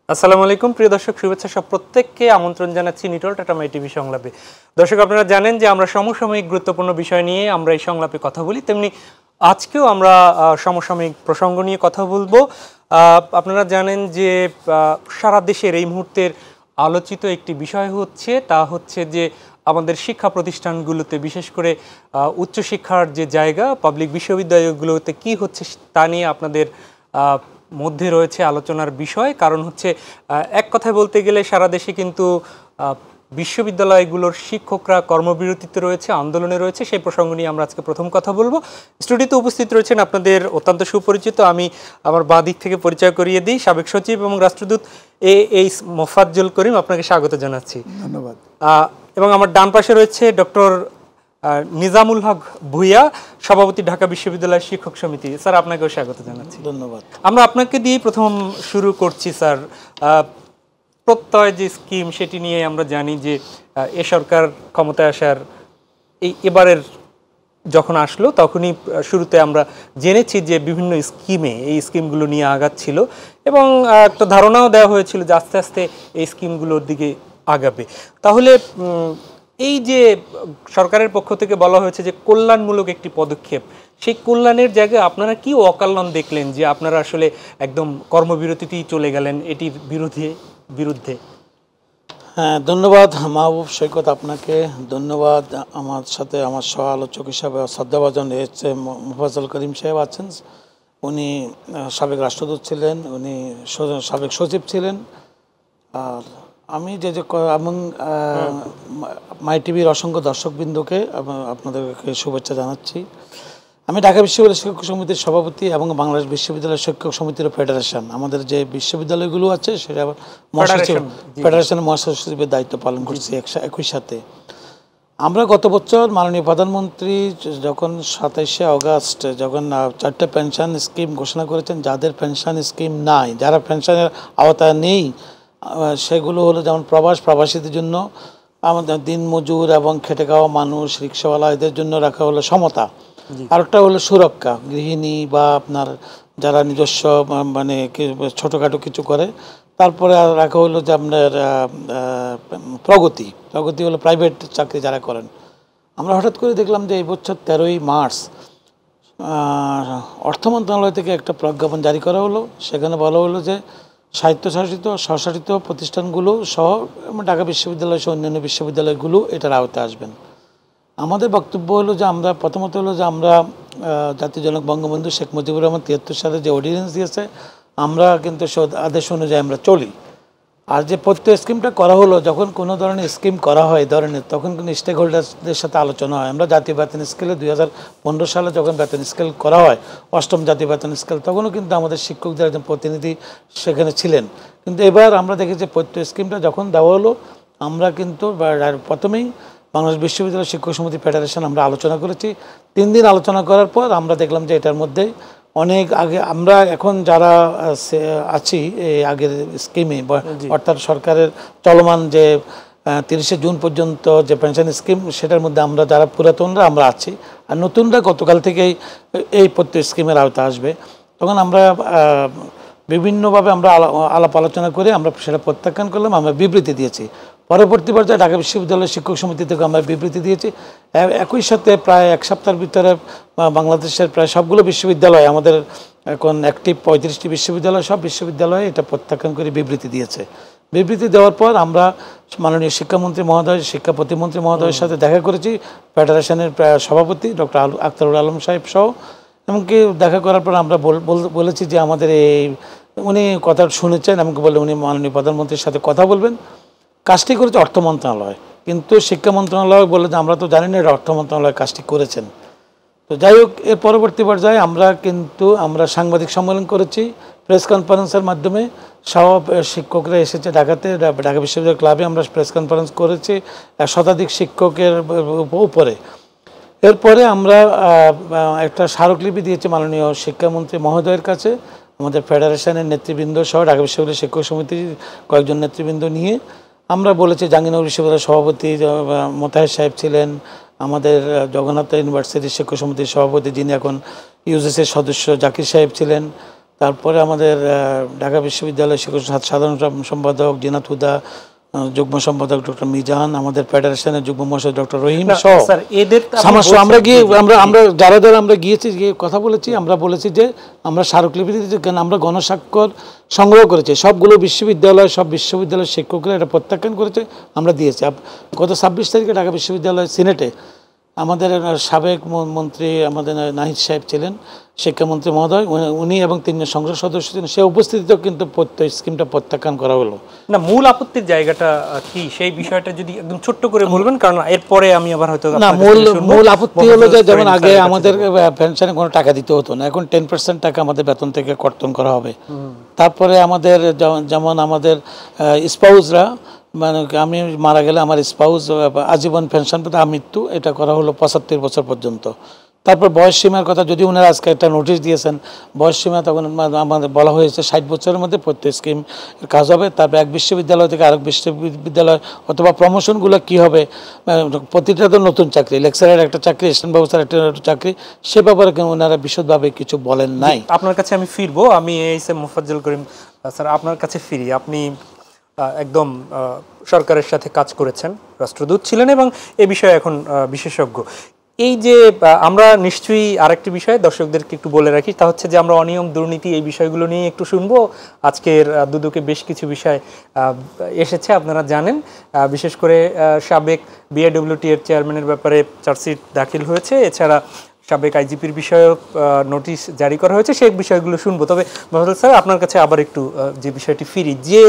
আসসালামু আলাইকুম প্রিয় দর্শক, শুভেচ্ছা সব প্রত্যেককে আমন্ত্রণ জানাচ্ছি নিটল টাটা মাই টিভি সংলাপে। দর্শক, আপনারা জানেন যে আমরা সমসাময়িক গুরুত্বপূর্ণ বিষয় নিয়ে আমরা এই সংলাপে কথা বলি, তেমনি আজকেও আমরা সমসাময়িক প্রসঙ্গ নিয়ে কথা বলবো। আপনারা জানেন যে সারা দেশের এই মুহূর্তের আলোচিত একটি বিষয় হচ্ছে যে আমাদের শিক্ষা প্রতিষ্ঠানগুলোতে, বিশেষ করে উচ্চশিক্ষার যে জায়গা পাবলিক বিশ্ববিদ্যালয়গুলোতে কি হচ্ছে তা নিয়ে আপনাদের মধ্যে রয়েছে আলোচনার বিষয়। কারণ হচ্ছে এক কথায় বলতে গেলে সারা দেশে কিন্তু বিশ্ববিদ্যালয়গুলোর শিক্ষকরা কর্মবিরতিতে রয়েছে, আন্দোলনে রয়েছে। সেই প্রসঙ্গ নিয়ে আমরা আজকে প্রথম কথা বলবো। স্টুডিওতে উপস্থিত রয়েছেন আপনাদের অত্যন্ত সুপরিচিত, আমি আমার বাঁ দিক থেকে পরিচয় করিয়ে দিই, সাবেক সচিব এবং রাষ্ট্রদূত এইচ মোফাজ্জল করিম, আপনাকে স্বাগত জানাচ্ছি। ধন্যবাদ। এবং আমার ডান পাশে রয়েছে ডক্টর নিজামুল হক ভূঁইয়া, সভাপতি ঢাকা বিশ্ববিদ্যালয় শিক্ষক সমিতি। স্যার, আপনাকেও স্বাগত জানাচ্ছি। ধন্যবাদ। আমরা আপনাকে দিয়ে প্রথম শুরু করছি স্যার। প্রত্যয় যে স্কিম, সেটি নিয়ে আমরা জানি যে এ সরকার ক্ষমতায় আসার এবারের যখন আসলো তখনই শুরুতে আমরা জেনেছি যে বিভিন্ন এই স্কিমগুলো নিয়ে আগাচ্ছিল এবং একটা ধারণাও দেওয়া হয়েছিল যে আস্তে আস্তে এই স্কিমগুলোর দিকে আগাবে। তাহলে এই যে সরকারের পক্ষ থেকে বলা হয়েছে যে কল্যাণমূলক একটি পদক্ষেপ, সেই কল্যাণের জায়গায় আপনারা কি অকল্যাণ দেখলেন যে আপনারা আসলে একদম কর্মবিরতিতেই চলে গেলেন এটির বিরুদ্ধে? হ্যাঁ, ধন্যবাদ মাহবুব সৈকত, আপনাকে ধন্যবাদ। আমার সাথে আমার সহ আলোচক হিসাবে শ্রদ্ধাভাজন এসছে মোফাজ্জল করিম সাহেব আছেন। উনি সাবেক রাষ্ট্রদূত ছিলেন, উনি সাবেক সচিব ছিলেন। আর আমি এবং মাই টিভির অসংখ্য দর্শকবৃন্দকে আপনাদেরকে শুভেচ্ছা জানাচ্ছি। আমি ঢাকা বিশ্ববিদ্যালয় শিক্ষক সমিতির সভাপতি এবং বাংলাদেশ বিশ্ববিদ্যালয় শিক্ষক সমিতির ফেডারেশন, আমাদের যে বিশ্ববিদ্যালয়গুলো আছে সেটা ফেডারেশনের মহাসচিবের দায়িত্ব পালন করছি একই সাথে। আমরা গত বছর মাননীয় প্রধানমন্ত্রী যখন 27শে অগাস্ট যখন 4টে পেনশন স্কিম ঘোষণা করেছেন, যাদের পেনশন স্কিম নাই, যারা পেনশনের আওতায় নেই, সেগুলো হলো যেমন প্রবাসীদের জন্য, আমাদের দিনমজুর এবং খেটে খাওয়া মানুষ, রিক্সাওয়ালা, এদের জন্য রাখা হলো সমতা। আরেকটা হলো সুরক্ষা, গৃহিণী বা আপনার যারা নিজস্ব মানে ছোটোখাটো কিছু করে। তারপরে রাখা হলো যে আপনার প্রগতি হলো প্রাইভেট চাকরি যারা করেন। আমরা হঠাৎ করে দেখলাম যে এই বছর 13ই মার্চ অর্থ মন্ত্রণালয় থেকে একটা প্রজ্ঞাপন জারি করা হলো। সেখানে বলা হলো যে স্বায়ত্তশাসিত স্বশাসিত প্রতিষ্ঠানগুলো সহ ঢাকা বিশ্ববিদ্যালয় সহ অন্যান্য বিশ্ববিদ্যালয়গুলো এটার আওতায় আসবেন। আমাদের বক্তব্য হলো যে আমরা প্রথমত হলো যে আমরা জাতির জনক বঙ্গবন্ধু শেখ মুজিবুর রহমান 73 সালে যে অর্ডিন্যান্স দিয়েছে, আমরা কিন্তু আদেশ অনুযায়ী আমরা চলি। আর যে প্রত্যয় স্কিমটা করা হলো, যখন কোনো ধরনের স্কিম করা হয় ধরনের, তখন কিন্তু স্টেক হোল্ডারদের সাথে আলোচনা হয়। আমরা জাতীয় বেতন স্কেলে 2015 সালে যখন বেতন স্কেল করা হয়, 8ম জাতীয় বেতন স্কেল, তখনও কিন্তু আমাদের শিক্ষকদের একজন প্রতিনিধি সেখানে ছিলেন। কিন্তু এবার আমরা দেখি যে প্রত্যয় স্কিমটা যখন দেওয়া হলো, আমরা কিন্তু প্রথমেই বাংলাদেশ বিশ্ববিদ্যালয় শিক্ষক সমিতি ফেডারেশন আমরা আলোচনা করেছি। 3 দিন আলোচনা করার পর আমরা দেখলাম যে এটার মধ্যে অনেক আগে আমরা এখন যারা আছি এই আগের স্কিমে, অর্থাৎ সরকারের চলমান যে 30শে জুন পর্যন্ত যে পেনশন স্কিম, সেটার মধ্যে আমরা যারা পুরাতনরা আমরা আছি, আর নতুনরা গতকাল থেকেই এই প্রত্যেক স্কিমের আওতায় আসবে। তখন আমরা বিভিন্নভাবে আমরা আলাপ আলোচনা করে আমরা সেটা প্রত্যাখ্যান করলাম, আমরা বিবৃতি দিয়েছি। পরবর্তী পর্যায়ে ঢাকা বিশ্ববিদ্যালয় শিক্ষক সমিতি থেকে আমরা বিবৃতি দিয়েছি। একই সাথে প্রায় 1 সপ্তাহের ভিতরে বাংলাদেশের প্রায় সবগুলো বিশ্ববিদ্যালয়, আমাদের এখন অ্যাক্টিভ 35টি বিশ্ববিদ্যালয়, সব বিশ্ববিদ্যালয়ে এটা প্রত্যাখ্যান করে বিবৃতি দিয়েছে। বিবৃতি দেওয়ার পর আমরা মাননীয় শিক্ষামন্ত্রী মহোদয়, শিক্ষা প্রতিমন্ত্রী মহোদয়ের সাথে দেখা করেছি, ফেডারেশনের সভাপতি ডক্টর আখতারুল আলম সাহেব সহ। এমনকি দেখা করার পর আমরা বলেছি যে আমাদের উনি কথা শুনেছেন, এমনকি বলে উনি মাননীয় প্রধানমন্ত্রীর সাথে কথা বলবেন। কাজটি করেছে অর্থ মন্ত্রণালয়, কিন্তু শিক্ষা মন্ত্রণালয় বলে যে আমরা তো জানি না এটা অর্থ মন্ত্রণালয় কাজটি করেছেন। তো যাই হোক, এর পরবর্তী পর্যায়ে আমরা সাংবাদিক সম্মেলন করেছি, প্রেস কনফারেন্সের মাধ্যমে সব শিক্ষকরা এসেছে ঢাকাতে, ঢাকা বিশ্ববিদ্যালয় ক্লাবে আমরা প্রেস কনফারেন্স করেছি 1 শতাধিক শিক্ষকের উপরে। এরপরে আমরা একটা স্মারকলিপি দিয়েছি মাননীয় শিক্ষামন্ত্রী মহোদয়ের কাছে, আমাদের ফেডারেশনের নেতৃবৃন্দ সহ ঢাকা বিশ্ববিদ্যালয় শিক্ষক সমিতির কয়েকজন নেতৃবৃন্দ নিয়ে আমরা বলেছি। জাহাঙ্গীরনগর বিশ্ববিদ্যালয়ের সভাপতি মোতাহের সাহেব ছিলেন, আমাদের জগন্নাথ ইউনিভার্সিটির শিক্ষক সমিতির সভাপতি যিনি এখন ইউজিসির সদস্য জাকির সাহেব ছিলেন, তারপরে আমাদের ঢাকা বিশ্ববিদ্যালয় শিক্ষক সাধারণ সম্পাদক জিনাত হুদা, যুগ্ম সম্পাদক ডক্টর মিজান, আমাদের ফেডারেশনের যুগ্ম মহাসচিব ডক্টর রহিম সহ আমরা গিয়ে আমরা যারা যারা আমরা গিয়েছি, গিয়ে কথা বলেছি। আমরা বলেছি যে আমরা স্মারকলিপিতে আমরা গণস্বাক্ষর সংগ্রহ করেছি, সবগুলো বিশ্ববিদ্যালয়, সব বিশ্ববিদ্যালয়ের শিক্ষকরা এটা প্রত্যাখ্যান করেছে, আমরা দিয়েছি। গত 26 তারিখে ঢাকা বিশ্ববিদ্যালয় সিনেটে আমাদের সাবেক মন্ত্রী আমাদের নাহিদ সাহেব ছিলেন, শিক্ষামন্ত্রী মহোদয়, উনি এবং 3 জন সংসদ সদস্য ছিলেন, সে উপস্থিতিতেও কিন্তু স্কিমটা প্রত্যাখ্যান করা হলো না। মূল আপত্তির জায়গাটা কি সেই বিষয়টা যদি একদম ছোট্ট করে বলবেন, কারণ এরপরে আমি আবার হয়তো না, মূল আপত্তি হলো যে যেমন আগে আমাদের পেনশনে কোনো টাকা দিতে হতো না, এখন 10% টাকা আমাদের বেতন থেকে কর্তন করা হবে। তারপরে আমাদের যেমন আমাদের স্পাউসরা, মানে আমি মারা গেলে আমার স্পাউস আজীবন পেনশন পেতে, মৃত্যু এটা করা হলো 75 বছর পর্যন্ত। তারপর বয়স সীমার কথা, যদি ওনারা আজকে একটা নোটিশ দিয়েছেন বয়স সীমা, তখন আমাদের বলা হয়েছে 60 বছরের মধ্যে প্রত্যেক স্কিম কাজ হবে। তারপর এক বিশ্ববিদ্যালয় থেকে আরেক বিশ্ববিদ্যালয় অথবা প্রমোশনগুলো কি হবে, প্রতিটা তো নতুন চাকরি, লেকচারের একটা চাকরি, স্ট্যান্ড ব্যবস্থার একটা চাকরি, সে ব্যাপারে ওনারা বিশদভাবে কিছু বলেন নাই। আপনার কাছে আমি ফিরবো, আমি মোফাজ্জল করিম স্যার আপনার কাছে ফিরি। আপনি একদম সরকারের সাথে কাজ করেছেন, রাষ্ট্রদূত ছিলেন এবং এ বিষয়ে এখন বিশেষজ্ঞ। এই যে আমরা নিশ্চয়ই আরেকটি বিষয় দর্শকদেরকে একটু বলে রাখি, তা হচ্ছে যে আমরা অনিয়ম, দুর্নীতি এই বিষয়গুলো নিয়ে একটু শুনবো। আজকের দুদকে বেশ কিছু বিষয় এসেছে, আপনারা জানেন। বিশেষ করে সাবেক বিআইডব্লিউটি এর চেয়ারম্যানের ব্যাপারে চার্জশিট দাখিল হয়েছে, এছাড়া সাবেক আইজিপির বিষয়েও নোটিশ জারি করা হয়েছে, সেই বিষয়গুলো শুনবো। তবে মোহাম্মদ স্যার, আপনার কাছে আবার একটু যে বিষয়টি ফিরি, যে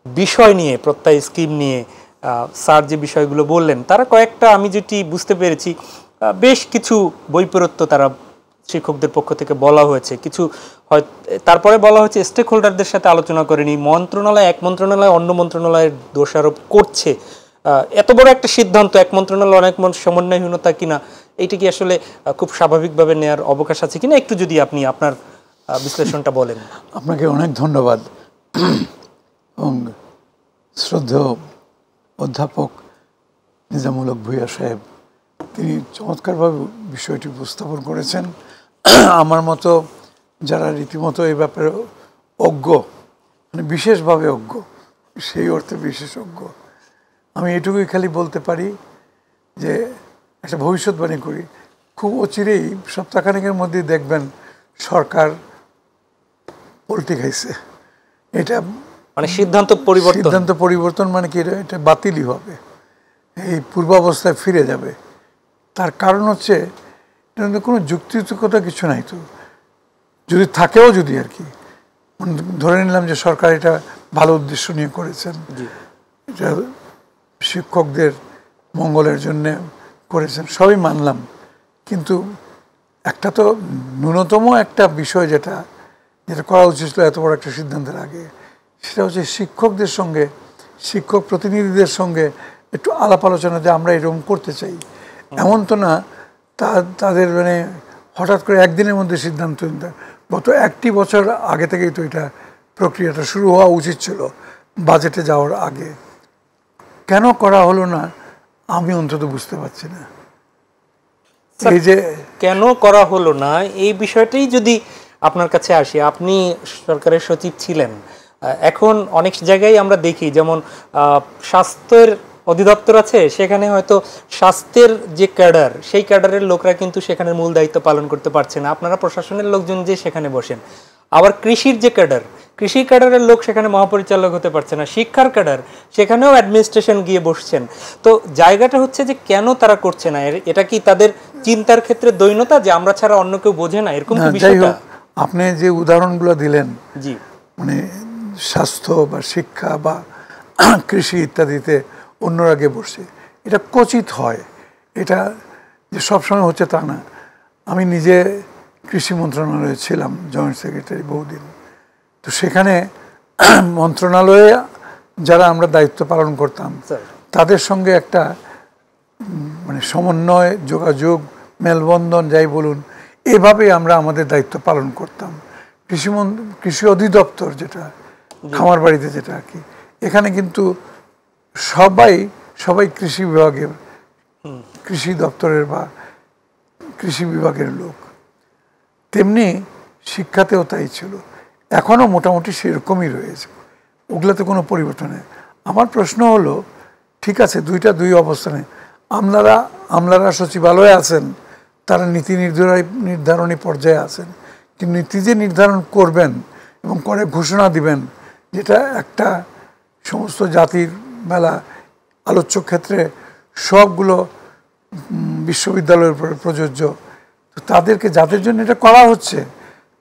বিষয় নিয়ে, প্রত্যয় স্কিম নিয়ে স্যার যে বিষয়গুলো বললেন, তারা কয়েকটা, আমি যেটি বুঝতে পেরেছি, বেশ কিছু বৈপরীত্য তারা শিক্ষকদের পক্ষ থেকে বলা হয়েছে। কিছু হয় তারপরে বলা হয়েছে স্টেক হোল্ডারদের সাথে আলোচনা করেনি, মন্ত্রণালয় এক মন্ত্রণালয় অন্য মন্ত্রণালয়ের দোষারোপ করছে। এত বড় একটা সিদ্ধান্ত, এক মন্ত্রণালয় অনেক সমন্বয়হীনতা কিনা, এইটা কি আসলে খুব স্বাভাবিকভাবে নেওয়ার অবকাশ আছে কিনা, একটু যদি আপনি আপনার বিশ্লেষণটা বলেন। আপনাকে অনেক ধন্যবাদ। এবং শ্রদ্ধেয় অধ্যাপক নিজামুল হক ভূঁইয়া সাহেব, তিনি চমৎকারভাবে বিষয়টি উপস্থাপন করেছেন। আমার মতো যারা রীতিমতো এই ব্যাপারে অজ্ঞ, মানে বিশেষভাবে অজ্ঞ, সেই অর্থে বিশেষজ্ঞ, আমি এটুকুই খালি বলতে পারি যে একটা ভবিষ্যৎবাণী করি, খুব অচিরেই সপ্তাহখানেকের মধ্যেই দেখবেন সরকার পল্টি খাইছে। এটা মানে সিদ্ধান্ত পরিবর্তন মানে কি, এটা বাতিলই হবে, এই পূর্বাবস্থায় ফিরে যাবে। তার কারণ হচ্ছে এটা কোনো যুক্তিযুক্ততা কিছু নাই। তো যদি থাকেও, যদি আর কি ধরে নিলাম যে সরকার এটা ভালো উদ্দেশ্য নিয়ে করেছেন, এটা শিক্ষকদের মঙ্গলের জন্য করেছেন, সবই মানলাম, কিন্তু একটা তো ন্যূনতম একটা বিষয় যেটা করা উচিত ছিল এত বড় একটা সিদ্ধান্তের আগে, সেটা হচ্ছে শিক্ষকদের সঙ্গে, শিক্ষক প্রতিনিধিদের সঙ্গে একটু আলাপ আলোচনা, যে আমরা এরকম করতে চাই। এমন তো না তাদের মানে হঠাৎ করে একদিনের মধ্যে সিদ্ধান্ত নিতে, গত 1টি বছর আগে থেকেই তো এটা প্রক্রিয়াটা শুরু হওয়া উচিত ছিল, বাজেটে যাওয়ার আগে। কেন করা হলো না আমি অন্তত বুঝতে পারছি না। এই যে কেন করা হলো না, এই বিষয়টাই যদি আপনার কাছে আসি, আপনি সরকারের সচিব ছিলেন, এখন অনেক জায়গায় আমরা দেখি, যেমন স্বাস্থ্যের অধিদপ্তর আছে, সেখানে হয়তো স্বাস্থ্যের যে ক্যাডার, সেই ক্যাডারের লোকরা কিন্তু সেখানে মূল দায়িত্ব পালন করতে পারছে না, আপনারা প্রশাসনের লোকজন যে সেখানে বসেন। আবার কৃষির যে ক্যাডার, কৃষি ক্যাডারের লোক সেখানে মহাপরিচালক হতে পারছে না, শিক্ষার ক্যাডার সেখানেও অ্যাডমিনিস্ট্রেশন গিয়ে বসছেন। তো জায়গাটা হচ্ছে যে কেন তারা করছে না, এটা কি তাদের চিন্তার ক্ষেত্রে দৈন্যতা, যে আমরা ছাড়া অন্য কেউ বোঝে না, এরকম কি বিষয়টা? আপনি যে উদাহরণগুলো দিলেন, জি, মানে স্বাস্থ্য বা শিক্ষা বা কৃষি ইত্যাদিতে অন্যরা গিয়ে বসছে, এটা কচিত হয়, এটা যে সবসময় হচ্ছে তা না। আমি নিজে কৃষি মন্ত্রণালয়ে ছিলাম জয়েন্ট সেক্রেটারি বহুদিন, তো সেখানে মন্ত্রণালয়ে যারা আমরা দায়িত্ব পালন করতাম তাদের সঙ্গে একটা মানে সমন্বয়, যোগাযোগ, মেলবন্ধন যাই বলুন, এভাবে আমরা আমাদের দায়িত্ব পালন করতাম। কৃষি অধিদপ্তর যেটা খামার বাড়িতে যেটা আর কি, এখানে কিন্তু সবাই কৃষি বিভাগের, কৃষি দপ্তরের বা কৃষি বিভাগের লোক। তেমনি শিক্ষাতেও তাই ছিল। এখনও মোটামুটি সেরকমই রয়েছে, ওগুলোতে কোনো পরিবর্তন নেই। আমার প্রশ্ন হলো, ঠিক আছে দুই অবস্থানে আমলারা সচিবালয়ে আছেন, তারা নীতি নির্ধারণী পর্যায়ে আছেন, কিন্তু নীতি যে নির্ধারণ করবেন এবং করে ঘোষণা দিবেন, যেটা একটা সমস্ত জাতির মেলা আলোচ্য ক্ষেত্রে সবগুলো বিশ্ববিদ্যালয়ের উপরে প্রযোজ্য, তো তাদেরকে যাদের জন্য এটা করা হচ্ছে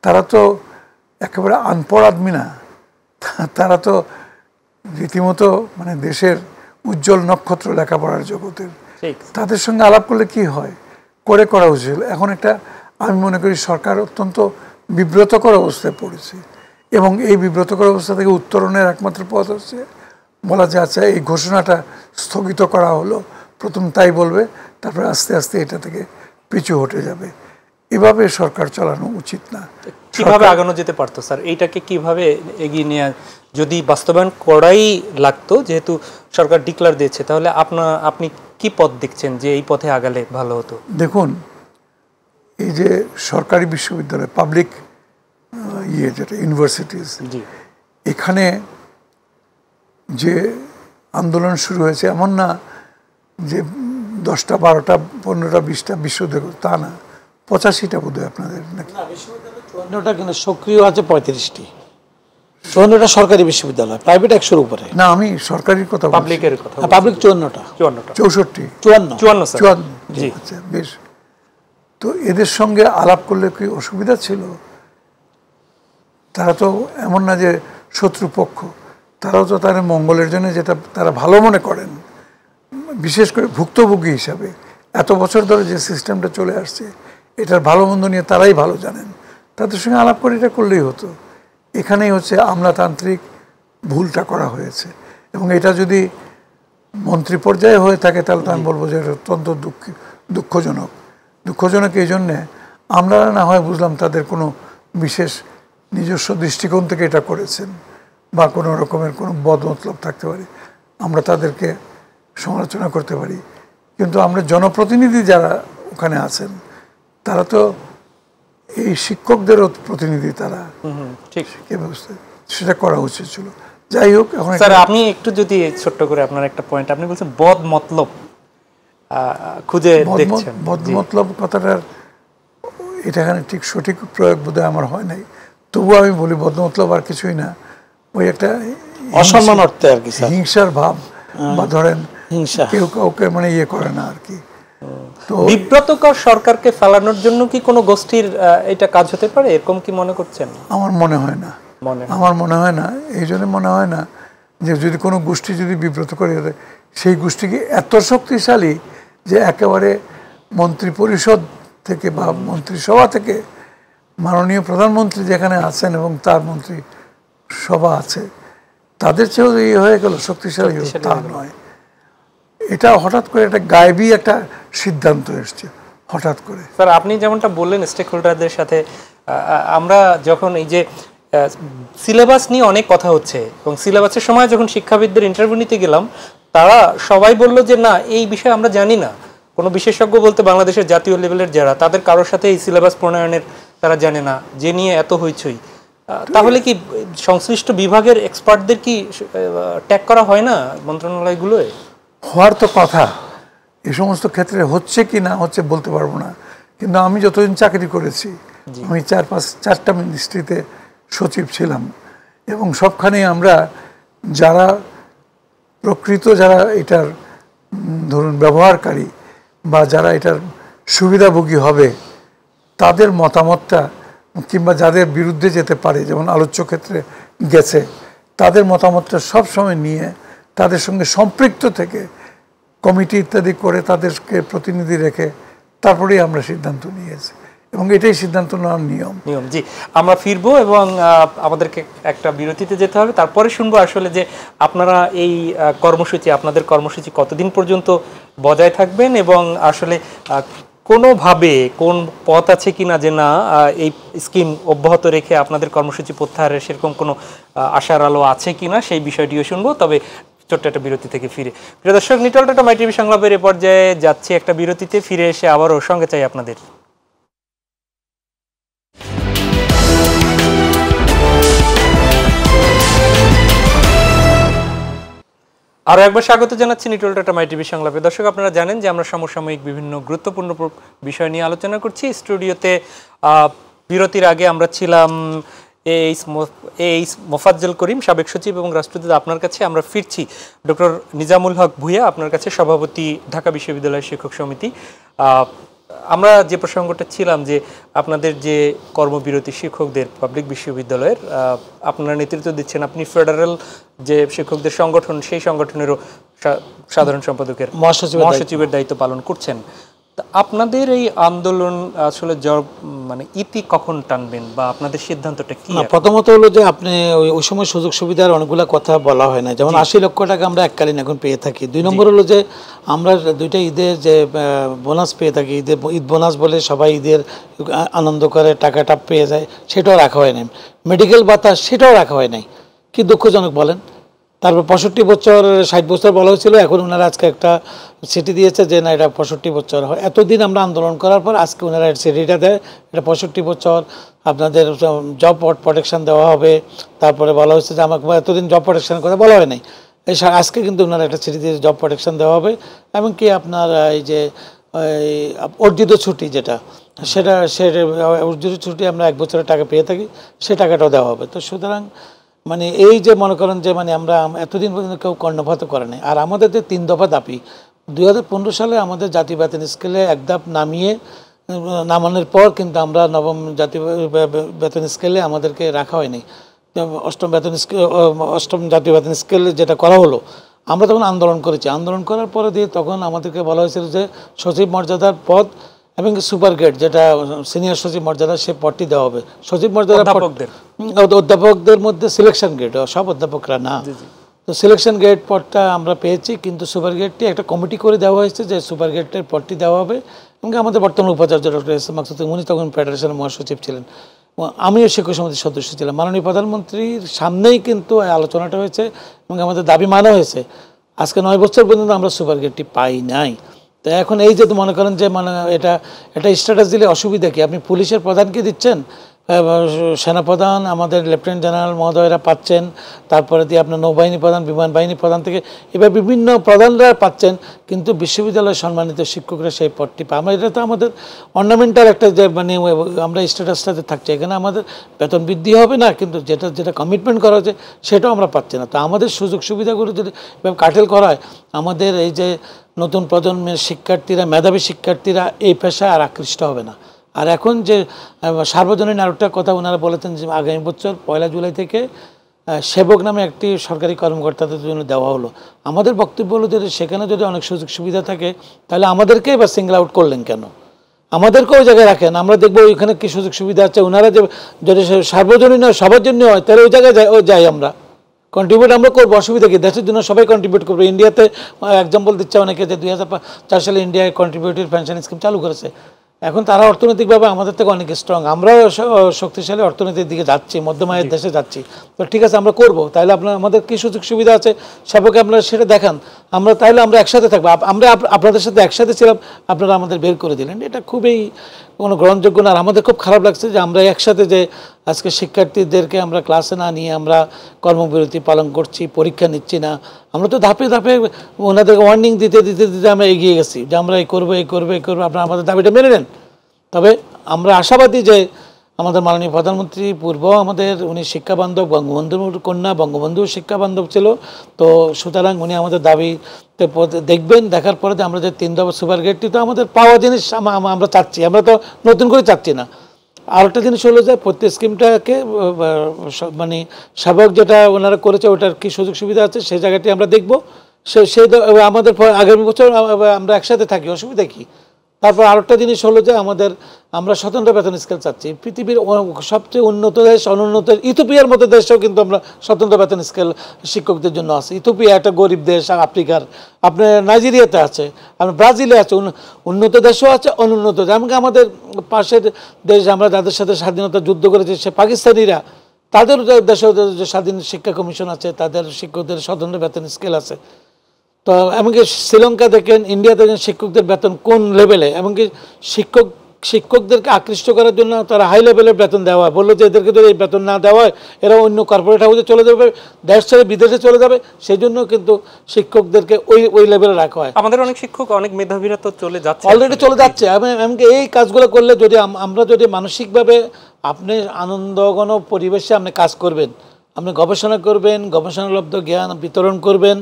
তারা তো একেবারে আনপড় আদমি না, তারা তো রীতিমতো মানে দেশের উজ্জ্বল নক্ষত্র লেখাপড়ার জগতের, তাদের সঙ্গে আলাপ করলে কি হয়, করা উচিত। এখন একটা আমি মনে করি সরকার অত্যন্ত বিব্রতকর অবস্থায় পড়েছে, এবং এই বিব্রতকর অবস্থা থেকে উত্তরণের একমাত্র পথ হচ্ছে বলা যায় আচ্ছা এই ঘোষণাটা স্থগিত করা হলো, প্রথম তাই বলবে, তারপরে আস্তে আস্তে এটা থেকে পিছু হটে যাবে। এভাবে সরকার চালানো উচিত না। কিভাবে আগানো যেতে পারতো স্যার, এইটাকে কিভাবে এগিয়ে নিয়ে যদি বাস্তবায়ন করাই লাগতো, যেহেতু সরকার ডিক্লার দিয়েছে, তাহলে আপনি কি পথ দেখছেন যে এই পথে আগালে ভালো হতো? দেখুন, এই যে সরকারি বিশ্ববিদ্যালয় পাবলিক যেটা ইউনিভার্সিটিস, এখানে যে আন্দোলন শুরু হয়েছে এমন না যে 10টা 12টা 15টা 20টা বিশ্ববিদ্যালয়, তা না, 85টা বোধ হয় আপনাদের নাকি? 54টা, কিন্তু সক্রিয় আছে 35টি। 54টা সরকারি বিশ্ববিদ্যালয়, প্রাইভেট 100-র উপরে। না, আমি সরকারির কথা, পাবলিকের কথা। পাবলিক 54টা। 54 আচ্ছা, বেশ। তো এদের সঙ্গে আলাপ করলে কি অসুবিধা ছিল? তারা তো এমন না যে শত্রুপক্ষ, তারাও তো তাদের মঙ্গলের জন্য যেটা তারা ভালো মনে করেন, বিশেষ করে ভুক্তভোগী হিসাবে এত বছর ধরে যে সিস্টেমটা চলে আসছে, এটার ভালো মন্দ নিয়ে তারাই ভালো জানেন, তাদের সঙ্গে আলাপ করে এটা করলেই হতো। এখানেই হচ্ছে আমলাতান্ত্রিক ভুলটা করা হয়েছে, এবং এটা যদি মন্ত্রী পর্যায়ে হয়ে থাকে তাহলে তো আমি বলবো যে এটা অত্যন্ত দুঃখজনক এই জন্যে, আমলারা না হয় বুঝলাম তাদের কোনো বিশেষ নিজস্ব দৃষ্টিকোণ থেকে এটা করেছেন, বা কোনো রকমের কোনো বদমতলব থাকতে পারে, আমরা তাদেরকে সমালোচনা করতে পারি, কিন্তু আমরা জনপ্রতিনিধি যারা ওখানে আছেন তারা তো এই শিক্ষকদেরও প্রতিনিধি, তারা ঠিক এই ব্যবস্থায় সেটা করা উচিত ছিল। যাই হোক, এখন স্যার আপনি একটু যদি ছোট্ট করে আপনার একটা পয়েন্ট, আপনি বলছেন বদ মতলব খুঁজে দেখছেন, বদ মতলব কথাটার এটা এখানে ঠিক সঠিক প্রয়োগ বোধহয় আমার হয় নাই, তবুও আমি বলি বদ মতলব আর কিছুই না, ওই একটা অসম্মান অর্থে আর কি, হিংসার ভাব, বা ধরেন হিংসা, কেউ কাউকে মানে ইয়ে করে না আর কি। তো বিব্রতকর সরকারকে ফেলানোর জন্য কি কোনো গোষ্ঠীর এটা কাজ হতে পারে, এরকম কি মনে করছেন? আমার মনে হয় না, আমার মনে হয় না। এই জন্য মনে হয় না যে যদি কোনো গোষ্ঠী যদি বিব্রত করে, সেই গোষ্ঠী কি এত শক্তিশালী যে একেবারে মন্ত্রী পরিষদ থেকে বা মন্ত্রিসভা থেকে মাননীয় প্রধানমন্ত্রী যেখানে আছেন এবং তার মন্ত্রী সভা আছে, তাদের চেয়েও ইয়ে হয়ে গেল, শক্তিশালী, তা নয়। এটা হঠাৎ করে একটা গায়েবী একটা সিদ্ধান্ত এসছে হঠাৎ করে। স্যার আপনি যেমনটা বললেন স্টেক হোল্ডারদের সাথে, আমরা যখন এই যে সিলেবাস নিয়ে অনেক কথা হচ্ছে, এবং সিলেবাসের সময় যখন শিক্ষাবিদদের ইন্টারভিউ নিতে গেলাম, তারা সবাই বললো যে না এই বিষয়ে আমরা জানি না, কোনো বিশেষজ্ঞ বলতে বাংলাদেশের জাতীয় লেভেলের যারা, তাদের কারোর সাথে এই সিলেবাস প্রণয়নের তারা জানে না, যে নিয়ে এত হইচই। তাহলে কি সংশ্লিষ্ট বিভাগের এক্সপার্টদের কি ট্যাগ করা হয় না মন্ত্রণালয়গুলোয়? হওয়ার তো কথা, এই সমস্ত ক্ষেত্রে হচ্ছে কি না হচ্ছে বলতে পারবো না, কিন্তু আমি যতদিন চাকরি করেছি, আমি 4-5 মিনিস্ট্রিতে সচিব ছিলাম, এবং সবখানেই আমরা যারা প্রকৃত যারা এটার ধরুন ব্যবহারকারী বা যারা এটার সুবিধাভোগী হবে, তাদের মতামতটা, কিংবা যাদের বিরুদ্ধে যেতে পারে, যেমন আলোচ্য ক্ষেত্রে গেছে, তাদের মতামতটা সবসময় নিয়ে তাদের সঙ্গে সম্পৃক্ত থেকে কমিটি ইত্যাদি করে তাদেরকে প্রতিনিধি রেখে তারপরেই আমরা সিদ্ধান্ত নিয়েছি, এবং এটাই সিদ্ধান্ত নেওয়ার নিয়ম। জি, আমরা ফিরবো এবং আমাদেরকে একটা বিরতিতে যেতে হবে, তারপরে শুনবো আসলে যে আপনারা এই কর্মসূচি, আপনাদের কর্মসূচি কতদিন পর্যন্ত বজায় থাকবেন, এবং আসলে কোনোভাবে কোন পথ আছে কিনা যে না এই স্কিম অব্যাহত রেখে আপনাদের কর্মসূচি প্রত্যাহারের সেরকম কোনো আশার আলো আছে কিনা, সেই বিষয়টিও শুনবো। তবে ছোট্ট একটা বিরতি থেকে ফিরে, প্রিয় দর্শক, নিটল টাটা মাই টিভি সংলাপের এ পর্যায়ে যাচ্ছি একটা বিরতিতে, ফিরে এসে আবারও সঙ্গে চাই আপনাদের। আরও একবার স্বাগত জানাচ্ছি নিটল টাটা মাই টিভি সংলাপে। দর্শক, আপনারা জানেন যে আমরা সমসাময়িক বিভিন্ন গুরুত্বপূর্ণ বিষয় নিয়ে আলোচনা করছি। স্টুডিওতে বিরতির আগে আমরা ছিলাম এইচ মোফাজ্জল করিম, সাবেক সচিব এবং রাষ্ট্রদূত। আপনার কাছে আমরা ফিরছি ডক্টর নিজামুল হক ভূঁইয়া, আপনার কাছে সভাপতি ঢাকা বিশ্ববিদ্যালয় শিক্ষক সমিতি। আমরা যে প্রসঙ্গটা ছিলাম যে আপনাদের যে কর্মবিরতি শিক্ষকদের পাবলিক বিশ্ববিদ্যালয়ের আপনারা নেতৃত্ব দিচ্ছেন, আপনি ফেডারেল যে শিক্ষকদের সংগঠন সেই সংগঠনেরও সাধারণ সম্পাদকের মহাসচিবের দায়িত্ব পালন করছেন। আপনাদের এই আন্দোলন আসলে মানে ইতি কখন টানবেন বা আপনাদের সিদ্ধান্তটা কি? প্রথমত হলো যে আপনি ওই সময় সুযোগ সুবিধার অনেকগুলো কথা বলা হয় না, যেমন 80 লক্ষ টাকা আমরা এককালীন এখন পেয়ে থাকি। 2 নম্বর হলো যে আমরা 2টা ঈদের যে বোনাস পেয়ে থাকি, ঈদ বোনাস বলে সবাই ঈদের আনন্দ করে টাকাটা পেয়ে যায়, সেটাও রাখা হয় নাই। মেডিকেল ভাতা সেটাও রাখা হয় নাই, কি দুঃখজনক বলেন। তারপর 65 বছর 60 বছর বলা হয়েছিল, এখন ওনারা আজকে একটা চিঠি দিয়েছে যে না এটা 65 বছর হয়। এতদিন আমরা আন্দোলন করার পর আজকে ওনারা চিঠিটা দেয় এটা 65 বছর আপনাদের জব প্রোটেকশন দেওয়া হবে। তারপরে বলা হয়েছে যে আমাকে এতদিন জব প্রোটেকশনের কথা বলা হয় নাই, এই আজকে কিন্তু ওনারা একটা চিঠি দিয়ে জব প্রোটেকশন দেওয়া হবে। এমনকি আপনার এই যে অর্জিত ছুটি যেটা সেটা অর্জিত ছুটি আমরা 1 বছরের টাকা পেয়ে থাকি, সে টাকাটাও দেওয়া হবে। তো সুতরাং মানে এই যে মনে করেন যে মানে আমরা এতদিন পর্যন্ত কেউ কর্ণপাত করে নাই। আর আমাদের যে 3 দফা দাবি 2015 সালে আমাদের জাতীয় বেতন স্কেলে 1 ধাপ নামানোর পর কিন্তু আমরা নবম জাতীয় বেতন স্কেলে আমাদেরকে রাখা হয়নি। অষ্টম জাতীয় বেতন স্কেল যেটা করা হলো, আমরা তখন আন্দোলন করেছি। আন্দোলন করার পরে দিয়ে তখন আমাদেরকে বলা হয়েছিল যে সচিব মর্যাদার পদ এবং সুপার গ্রেড যেটা সিনিয়র সচিব মর্যাদা সে পদটি দেওয়া হবে। সচিব মর্যাদা অধ্যাপকদের মধ্যে সিলেকশন গ্রেড, সব অধ্যাপকরা না। তো সিলেকশন গ্রেড পদটা আমরা পেয়েছি, কিন্তু সুপার গ্রেডটি একটা কমিটি করে দেওয়া হয়েছে যে সুপার গ্রেডের পদটি দেওয়া হবে। এবং আমাদের বর্তমান উপাচার্য ডক্টর এস এম মাকসুদ, উনি তখন ফেডারেশনের মহাসচিব ছিলেন, আমিও শিক্ষক সমিতির সদস্য ছিলাম। মাননীয় প্রধানমন্ত্রীর সামনেই কিন্তু আলোচনাটা হয়েছে এবং আমাদের দাবি মানা হয়েছে। আজকে 9 বছর পর্যন্ত আমরা সুপার গ্রেডটি পাই নাই। তো এখন এই যে মনে করেন যে মানে এটা স্ট্যাটাস দিলে অসুবিধা কি? আপনি পুলিশের প্রধানকে দিচ্ছেন, সেনাপ্রধান আমাদের লেফটেন্যান্ট জেনারেল মহোদয়রা পাচ্ছেন, তারপরে দিয়ে আপনার নৌবাহিনী প্রধান, বিমান বাহিনী প্রধান থেকে এবার বিভিন্ন প্রধানরা পাচ্ছেন, কিন্তু বিশ্ববিদ্যালয়ের সম্মানিত শিক্ষকরা সেই পদটি পায়। আমরা এটা তো আমাদের অর্নামেন্টাল একটা যে মানে আমরা স্ট্যাটাসটাতে থাকছি, এখানে আমাদের বেতন বৃদ্ধি হবে না, কিন্তু যেটা কমিটমেন্ট করা হয়েছে সেটাও আমরা পাচ্ছি না। তো আমাদের সুযোগ সুবিধাগুলো যদি কাটেল করা হয়, আমাদের এই যে নতুন প্রজন্মের শিক্ষার্থীরা, মেধাবী শিক্ষার্থীরা এই পেশায় আর আকৃষ্ট হবে না। আর এখন যে সার্বজনীন আরেকটা কথা ওনারা বলেছেন যে আগামী বছর 1 জুলাই থেকে সেবক নামে একটি সরকারি কর্মকর্তাদের জন্য দেওয়া হলো। আমাদের বক্তব্য হলো যদি সেখানে যদি অনেক সুযোগ সুবিধা থাকে তাহলে আমাদেরকে এবার সিঙ্গল আউট করলেন কেন? আমাদেরকে ওই জায়গায় রাখেন, আমরা দেখবো ওইখানে কী সুযোগ সুবিধা আছে। ওনারা যদি সার্বজনীন সবার জন্য হয় তাহলে ওই জায়গায় যাই আমরা কন্ট্রিবিউট আমরা করবো, অসুবিধা কি? দেশের জন্য সবাই কন্ট্রিবিউট করবো। ইন্ডিয়াতে এক্সাম্পল দিচ্ছে অনেকে যে 2004 সালে ইন্ডিয়ায় কন্ট্রিবিউটিভ পেনশন স্কিম চালু করেছে। এখন তারা অর্থনৈতিকভাবে আমাদের থেকে অনেক স্ট্রং, আমরাও শক্তিশালী অর্থনীতির দিকে যাচ্ছি, মধ্যম আয়ের দেশে যাচ্ছি। তো ঠিক আছে আমরা করবো, তাহলে আমাদের কী সুযোগ সুবিধা আছে সবাইকে আপনারা সেটা দেখান, তাহলে আমরা একসাথে থাকবো। আমরা আপনাদের সাথে একসাথে ছিলাম, আপনারা আমাদের বের করে দিলেন, এটা খুবই কোনো গ্রহণযোগ্য না। আর আমাদের খুব খারাপ লাগছে যে আমরা একসাথে যে আজকে শিক্ষার্থীদেরকে আমরা ক্লাসে না নিয়ে আমরা কর্মবিরতি পালন করছি, পরীক্ষা নিচ্ছি না। আমরা তো ধাপে ধাপে ওনাদেরকে ওয়ার্নিং দিতে দিতে দিতে আমরা এগিয়ে গেছি যে আমরা এই করবো আপনারা আমাদের দাবিটা মেনে নেন। তবে আমরা আশাবাদী যে আমাদের মাননীয় প্রধানমন্ত্রী আমাদের উনি শিক্ষাবান্ধব, বঙ্গবন্ধুর কন্যা, বঙ্গবন্ধু শিক্ষাবান্ধব ছিল। তো সুতরাং উনি আমাদের দাবি দেখবেন, দেখার পরে যে আমরা যে 3 দফা সুপার গ্রেডটি তো আমাদের পাওয়া জিনিস আমরা চাচ্ছি, আমরা তো নতুন করে চাচ্ছি না। আর একটা জিনিস হলো যে প্রত্যেক স্কিমটাকে মানে সেবক যেটা ওনারা করেছে ওটার কী সুযোগ সুবিধা আছে সেই জায়গাটি আমরা দেখবো। সেই আমাদের আগামী বছর আমরা একসাথে থাকি, অসুবিধা কী? তারপর আরেকটা জিনিস হলো যে আমরা স্বতন্ত্র বেতন স্কেল চাচ্ছি। পৃথিবীর সবচেয়ে উন্নত দেশ, অনুন্নত ইথিওপিয়ার মতো দেশেও কিন্তু আমরা স্বতন্ত্র বেতন স্কেল শিক্ষকদের জন্য আছে। ইথিওপিয়া একটা গরিব দেশ, আফ্রিকার, আপনার নাইজেরিয়াতে আছে, আপনার ব্রাজিলে আছে, উন্নত দেশও আছে, অনুন্নত দেশ। এমনকি আমাদের পাশের দেশ আমরা যাদের সাথে স্বাধীনতা যুদ্ধ করেছি সে পাকিস্তানিরা, তাদের দেশেও যে স্বাধীন শিক্ষা কমিশন আছে, তাদের শিক্ষকদের স্বতন্ত্র বেতন স্কেল আছে। তো এমনকি শ্রীলঙ্কা দেখেন, ইন্ডিয়া দেখেন শিক্ষকদের বেতন কোন লেভেলে, এমনকি শিক্ষক শিক্ষকদেরকে আকৃষ্ট করার জন্য তারা হাই লেভেলের বেতন দেওয়া হয়, বললো যে এদেরকে যদি এই বেতন না দেওয়া হয় এরা অন্য কর্পোরেট হাউসে চলে যাবে, দেশ ছেড়ে বিদেশে চলে যাবে, সেই জন্য কিন্তু শিক্ষকদেরকে ওই লেভেলে রাখা হয়। আমাদের অনেক শিক্ষক, অনেক মেধাবীরা তো চলে যাচ্ছে, অলরেডি চলে যাচ্ছে। এমনকি এই কাজগুলো করলে যদি আমরা যদি মানসিকভাবে আপনি আনন্দঘন পরিবেশে আপনি কাজ করবেন, আপনি গবেষণা করবেন, গবেষণালব্ধ জ্ঞান বিতরণ করবেন,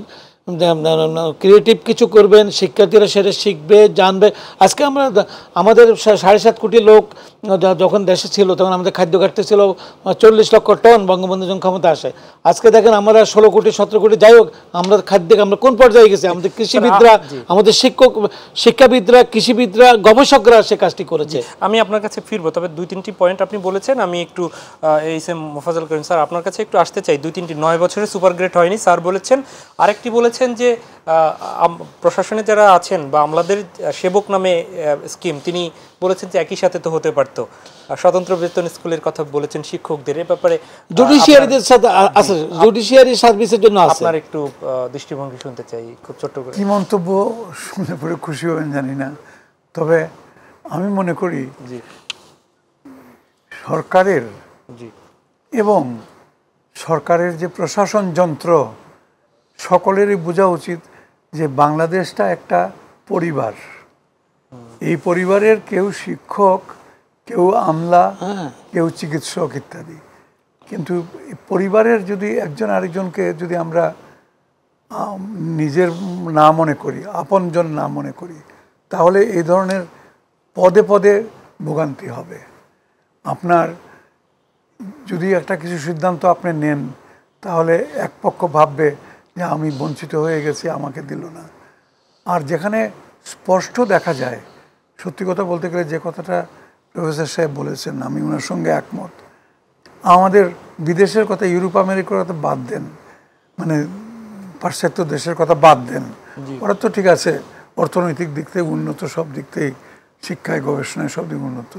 ক্রিয়েটিভ কিছু করবেন, শিক্ষার্থীরা সেটা শিখবে, জানবে। আজকে আমাদের 7.5 কোটি লোক যখন দেশে ছিল তখন আমাদের খাদ্য ঘাটতি ছিল 40 লক্ষ টন বঙ্গবন্ধু যখন ক্ষমতা আসে। আজকে দেখেন আমরা 16 কোটি 17 কোটি, যাই হোক আমরা খাদ্যে আমরা কোন পর্যায়ে গেছি। আমাদের কৃষিবিদরা, আমাদের শিক্ষাবিদরা, কৃষিবিদরা, গবেষকরা সে কাজটি করেছে। আমি আপনার কাছে ফিরবো, তবে 2-3টি পয়েন্ট আপনি বলেছেন, আমি একটু এইচএম মোফাজ্জল করিম স্যার আপনার কাছে একটু আসতে চাই। 2-3টি 9 বছরে সুপার গ্রেড হয়নি স্যার বলেছেন। আরেকটি বলেছেন যে প্রশাসনে যারা আছেন বা আমলাদের সেবক নামে স্কিম, তিনি বলেছেন যে একই সাথে তো হতে পারতো। স্বতন্ত্র বেতন স্কুলের কথা বলেছেন শিক্ষকদের, এ ব্যাপারে জুডিশিয়ারিদের সাথে আছে, জুডিশিয়ারি সার্ভিসের জন্য আছে। আপনার একটু দৃষ্টিভঙ্গি শুনতে চাই খুব ছোট্ট করে। কি মন্তব্য শুনে পরে খুশি হবেন জানি না, তবে আমি মনে করি সরকারের এবং সরকারের যে প্রশাসন যন্ত্র সকলেরই বোঝা উচিত যে বাংলাদেশটা একটা পরিবার। এই পরিবারের কেউ শিক্ষক, কেউ আমলা, কেউ চিকিৎসক ইত্যাদি। কিন্তু পরিবারের যদি একজন আরেকজনকে যদি আমরা নিজের না মনে করি, আপনজন না মনে করি, তাহলে এই ধরনের পদে পদে ভোগান্তি হবে। আপনার যদি একটা কিছু সিদ্ধান্ত আপনি নেন, তাহলে এক পক্ষ ভাববে যে আমি বঞ্চিত হয়ে গেছি, আমাকে দিল না। আর যেখানে স্পষ্ট দেখা যায়, সত্যি কথা বলতে গেলে যে কথাটা প্রফেসর সাহেব বলেছেন, আমি ওনার সঙ্গে একমত। আমাদের বিদেশের কথা, ইউরোপ আমেরিকার কথা বাদ দেন, মানে পাশ্চাত্য দেশের কথা বাদ দেন, ওরা তো ঠিক আছে অর্থনৈতিক দিক থেকে উন্নত, সব দিক থেকেই শিক্ষায় গবেষণায় সব দিক উন্নত।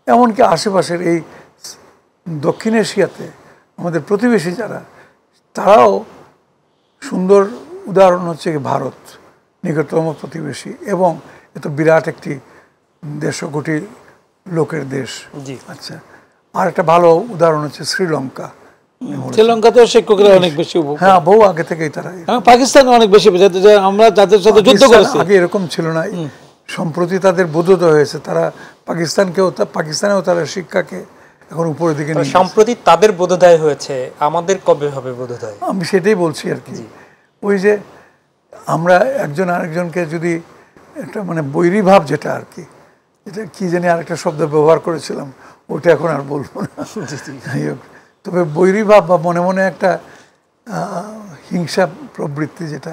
এমনকি আশেপাশের এই দক্ষিণ এশিয়াতে আমাদের প্রতিবেশী যারা, তারাও সুন্দর উদাহরণ হচ্ছে ভারত, নিকটতম প্রতিবেশী, এবং এত বিরাট একটি 150 কোটি লোকের দেশ। আচ্ছা, আর একটা ভালো উদাহরণ হচ্ছে শ্রীলঙ্কা। শ্রীলঙ্কাতেও শিক্ষকরা অনেক বেশি, হ্যাঁ, বহু আগে থেকেই তারা। পাকিস্তানে অনেক বেশি, আমরা যাদের সাথে যুদ্ধ করেছি আগে এরকম ছিল না, সম্প্রতি তাদের বোধোদয় হয়েছে। তারা পাকিস্তানেও তারা শিক্ষাকে এখন উপরের দিকে নিয়ে, সম্প্রতি তাদের বোধোদয় হয়েছে, আমাদের কবে হবে বোধোদয়? আমি সেটাই বলছি আর কি। ওই যে আমরা একজন আরেকজনকে যদি একটা মানে বৈরী ভাব, যেটা আর কি, এটা কি জানি আরেকটা শব্দ ব্যবহার করেছিলাম, ওটা এখন আর বলবো না। যাই হোক, তবে বৈরী ভাব বা মনে মনে একটা হিংসা প্রবৃত্তি, যেটা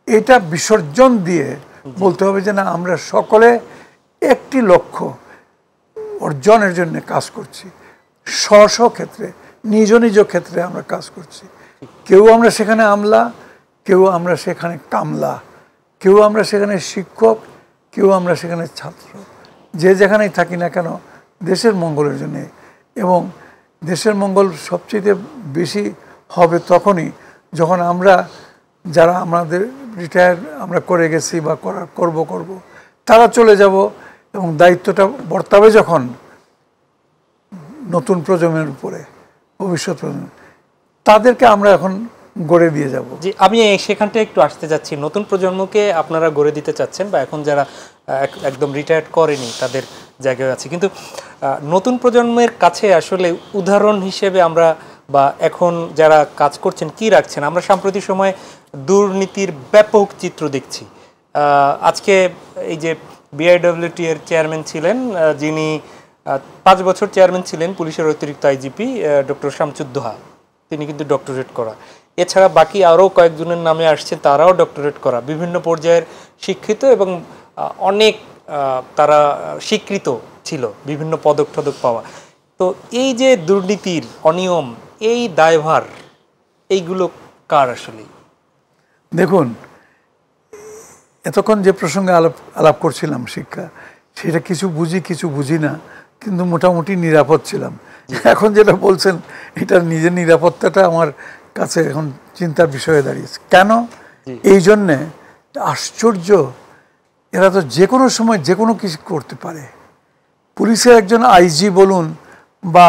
এটা বিসর্জন দিয়ে বলতে হবে যে না, আমরা সকলে একটি লক্ষ্য অর্জনের জন্য কাজ করছি, স্ব ক্ষেত্রে, নিজ নিজ ক্ষেত্রে আমরা কাজ করছি। কেউ আমরা সেখানে আমলা, কেউ আমরা সেখানে কামলা, কেউ আমরা সেখানে শিক্ষক, কেউ আমরা সেখানে ছাত্র। যে যেখানেই থাকি না কেন, দেশের মঙ্গলের জন্যে। এবং দেশের মঙ্গল সবচেয়ে বেশি হবে তখনই যখন আমরা, যারা আমাদের রিটায়ার আমরা করে গেছি বা করব, তারা চলে যাব, এবং দায়িত্বটা বর্তাবে যখন নতুন প্রজন্মের উপরে, ভবিষ্যৎ প্রজন্ম, তাদেরকে আমরা এখন গড়ে দিয়ে যাব। জি, আমি সেখানটা একটু আসতে যাচ্ছি। নতুন প্রজন্মকে আপনারা গড়ে দিতে চাচ্ছেন, বা এখন যারা একদম রিটায়ার্ড করেনি তাদের জায়গায় আছে, কিন্তু নতুন প্রজন্মের কাছে আসলে উদাহরণ হিসেবে আমরা বা এখন যারা কাজ করছেন কি রাখছেন? আমরা সাম্প্রতিক সময়ে দুর্নীতির ব্যাপক চিত্র দেখছি। আজকে এই যে বিআইডব্লিউটি এর চেয়ারম্যান ছিলেন, যিনি 5 বছর চেয়ারম্যান ছিলেন, পুলিশের অতিরিক্ত আইজিপি ডক্টর শামসুদ্দোহা, তিনি কিন্তু ডক্টরেট করা। এছাড়া বাকি আরও কয়েকজনের নামে আসছে, তারাও ডক্টরেট করা, বিভিন্ন পর্যায়ের শিক্ষিত এবং অনেক তারা স্বীকৃত ছিল, বিভিন্ন পদক টদক পাওয়া। তো এই যে দুর্নীতির অনিয়ম, এই দায়ভার, এইগুলো কার আসলে? দেখুন, এতক্ষণ যে প্রসঙ্গে আলাপ করছিলাম শিক্ষা, সেটা কিছু বুঝি কিছু বুঝি না, কিন্তু মোটামুটি নিরাপদ ছিলাম। এখন যেটা বলছেন, এটা নিজের নিরাপত্তাটা আমার কাছে এখন চিন্তার বিষয়ে দাঁড়িয়েছে। কেন? এই জন্যে আশ্চর্য, এরা তো যে কোনো সময় যে কোনো কিছু করতে পারে। পুলিশের একজন আইজি বলুন বা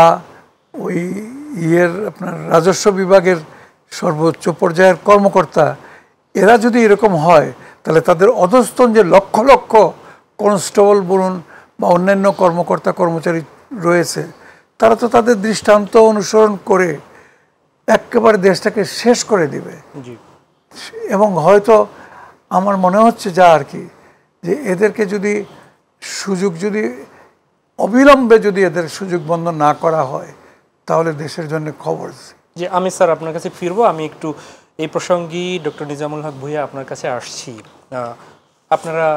ওই আপনার রাজস্ব বিভাগের সর্বোচ্চ পর্যায়ের কর্মকর্তা, এরা যদি এরকম হয় তাহলে তাদের অধস্তন যে লক্ষ লক্ষ কনস্টেবল বলুন বা অন্যান্য কর্মকর্তা কর্মচারী রয়েছে, তারা তো তাদের দৃষ্টান্ত অনুসরণ করে একেবারে দেশটাকে শেষ করে দিবে। এবং হয়তো আমার মনে হচ্ছে যা আর কি, যে এদেরকে যদি অবিলম্বে যদি এদের সুযোগ বন্ধ না করা হয় তাহলে দেশের জন্য খবর। যে আমি স্যার আপনার কাছে ফিরবো, আমি একটু এই প্রসঙ্গে ডক্টর নিজামুল হক ভূঁইয়া আপনার কাছে আসছি। আপনারা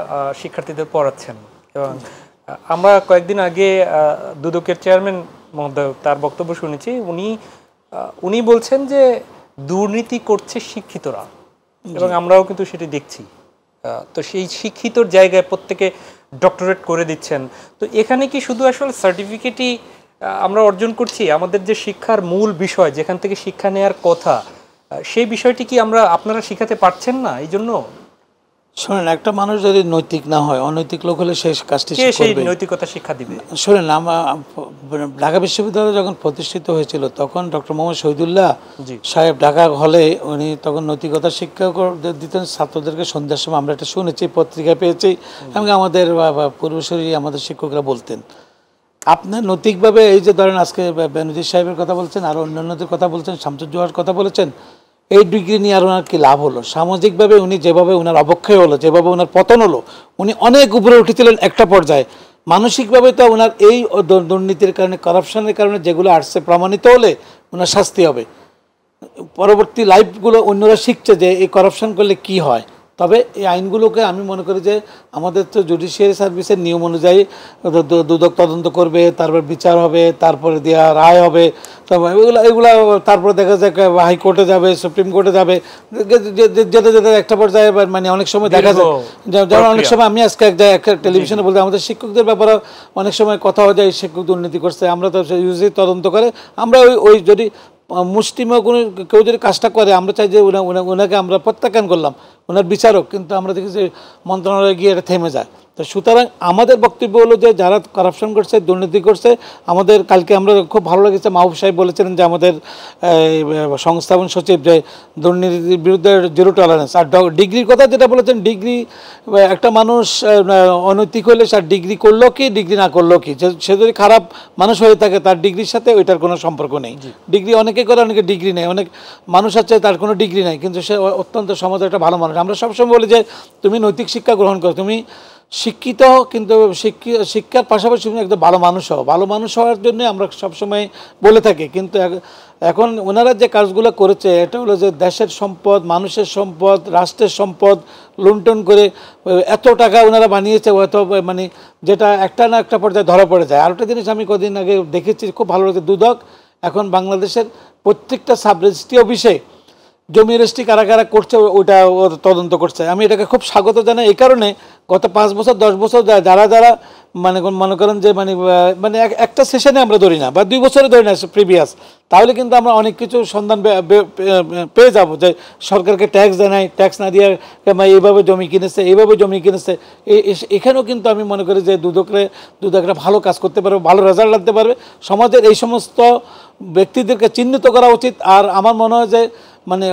শিক্ষার্থীদের পড়াচ্ছেন এবং আমরা কয়েকদিন আগে দুদকের চেয়ারম্যান মহোদয় তার বক্তব্য শুনেছি। উনি বলছেন যে দুর্নীতি করছে শিক্ষিতরা, এবং আমরাও কিন্তু সেটি দেখছি। তো সেই শিক্ষিতর জায়গায় প্রত্যেকে ডক্টরেট করে দিচ্ছেন। তো এখানে কি শুধু আসলে সার্টিফিকেটই আমরা অর্জন করছি? আমাদের যে শিক্ষার মূল বিষয়, যেখান থেকে শিক্ষা নেওয়ার কথা, সেই বিষয়টি কি আপনারা শিখাতে পারছেন না? এই জন্য শোনেন, একটা মানুষ যদি নৈতিক না হয়, অনৈতিক লোক হলে সেই কাজটি সেই নৈতিকতা শিক্ষা দিবে। শোনেন, ঢাকা বিশ্ববিদ্যালয় যখন প্রতিষ্ঠিত হয়েছিল তখন ডক্টর মোহাম্মদ শহীদুল্লাহ সাহেব ঢাকা হলে উনি তখন নৈতিকতা শিক্ষা দিতেন ছাত্রদেরকে। সন্ধ্যার সময় আমরা এটা শুনেছি, পত্রিকায় পেয়েছি, এবং আমাদের পূর্বসূরি আমাদের শিক্ষকরা বলতেন, আপনার নৈতিকভাবে এই যে ধরেন আজকে বেনজির সাহেবের কথা বলছেন, আর অন্যান্যদের কথা বলছেন, শামসুজ্জোহার কথা বলেছেন, এই ডিগ্রি নিয়ে আর ওনার কী লাভ হলো? সামাজিকভাবে উনি যেভাবে ওনার অবক্ষয় হলো, যেভাবে ওনার পতন হলো, উনি অনেক উপরে উঠেছিলেন একটা পর্যায়ে। মানসিকভাবে তো ওনার এই দুর্নীতির কারণে, কারাপশনের কারণে যেগুলো আসছে প্রমাণিত হলে ওনার শাস্তি হবে। পরবর্তী লাইফগুলো অন্যরা শিখছে যে এই কারাপশন করলে কি হয়। তবে এই আইনগুলোকে আমি মনে করি যে আমাদের তো জুডিশিয়ারি সার্ভিসের নিয়ম অনুযায়ী দুদক তদন্ত করবে, তারপর বিচার হবে, তারপরে দেওয়া রায় হবে, তারপর এগুলো তারপরে দেখা যায় হাইকোর্টে যাবে, সুপ্রিম কোর্টে যাবে, যেতে যেতে একটা পর্যায়ে মানে অনেক সময় দেখা যায়। যেমন অনেক সময় আমি আজকে একটা টেলিভিশনে বলতে, আমাদের শিক্ষকদের ব্যাপারে অনেক সময় কথা হয়ে যায়, শিক্ষক দুর্নীতি করছে, আমরা তো ইউজি তদন্ত করে আমরা ওই যদি মুষ্টিমেয় কোনো কেউ যদি কাজটা করে, আমরা চাই যে ওনাকে আমরা প্রত্যাখ্যান করলাম, ওনার বিচারক, কিন্তু আমরা দেখি যে মন্ত্রণালয়ে গিয়ে এটা থেমে যায়। তো সুতরাং আমাদের বক্তব্য হলো যে যারা কারাপশন করছে, দুর্নীতি করছে, আমাদের কালকে আমরা খুব ভালো লেগেছে মাহবুব সাহেব বলেছিলেন যে আমাদের সংস্থাপন সচিব যে দুর্নীতির বিরুদ্ধে জিরো টলারেন্স। আর ডিগ্রির কথা যেটা বলেছেন, ডিগ্রি একটা মানুষ অনৈতিক হলে তার ডিগ্রি করলো কি ডিগ্রি না করলো কি, সে যদি খারাপ মানুষ হয়ে থাকে তার ডিগ্রির সাথে ওইটার কোনো সম্পর্ক নেই। ডিগ্রি অনেকে করে, অনেকে ডিগ্রি নেই, অনেক মানুষ আছে তার কোনো ডিগ্রি নেই কিন্তু সে অত্যন্ত সমাজের একটা ভালো মানুষ। আমরা সবসময় বলি যে তুমি নৈতিক শিক্ষা গ্রহণ করো, তুমি শিক্ষিত কিন্তু শিক্ষার পাশাপাশি তুমি একদম ভালো মানুষ হও। ভালো মানুষ হওয়ার জন্য আমরা সবসময় বলে থাকি। কিন্তু এখন ওনারা যে কাজগুলো করেছে এটা হলো যে দেশের সম্পদ, মানুষের সম্পদ, রাষ্ট্রের সম্পদ লুণ্ঠন করে এত টাকা ওনারা বানিয়েছে, এত মানে যেটা একটা না একটা পর্যায়ে ধরা পড়ে যায়। আরেকটা জিনিস আমি কদিন আগে দেখেছি, খুব ভালো লাগছে, দুদক এখন বাংলাদেশের প্রত্যেকটা সাব রেজিস্ট্রি অফিসে জমি রেজিস্ট্রি কারা কারা করছে ওইটা তদন্ত করছে। আমি এটাকে খুব স্বাগত জানাই। এই কারণে গত 5 বছর 10 বছর যারা যারা মনে করেন যে মানে একটা সেশনে আমরা ধরি না বা 2 বছরে ধরি না প্রিভিয়াস, তাহলে কিন্তু আমরা অনেক কিছু সন্ধান পেয়ে যাব যে সরকারকে ট্যাক্স দেয় নাই, ট্যাক্স না দিয়ে এইভাবে জমি কিনেছে, এইভাবে জমি কিনেছে। এখানেও কিন্তু আমি মনে করি যে দুদকরা ভালো কাজ করতে পারবে, ভালো রেজাল্ট আনতে পারবে। সমাজের এই সমস্ত ব্যক্তিদেরকে চিহ্নিত করা উচিত। আর আমার মনে হয় যে মানে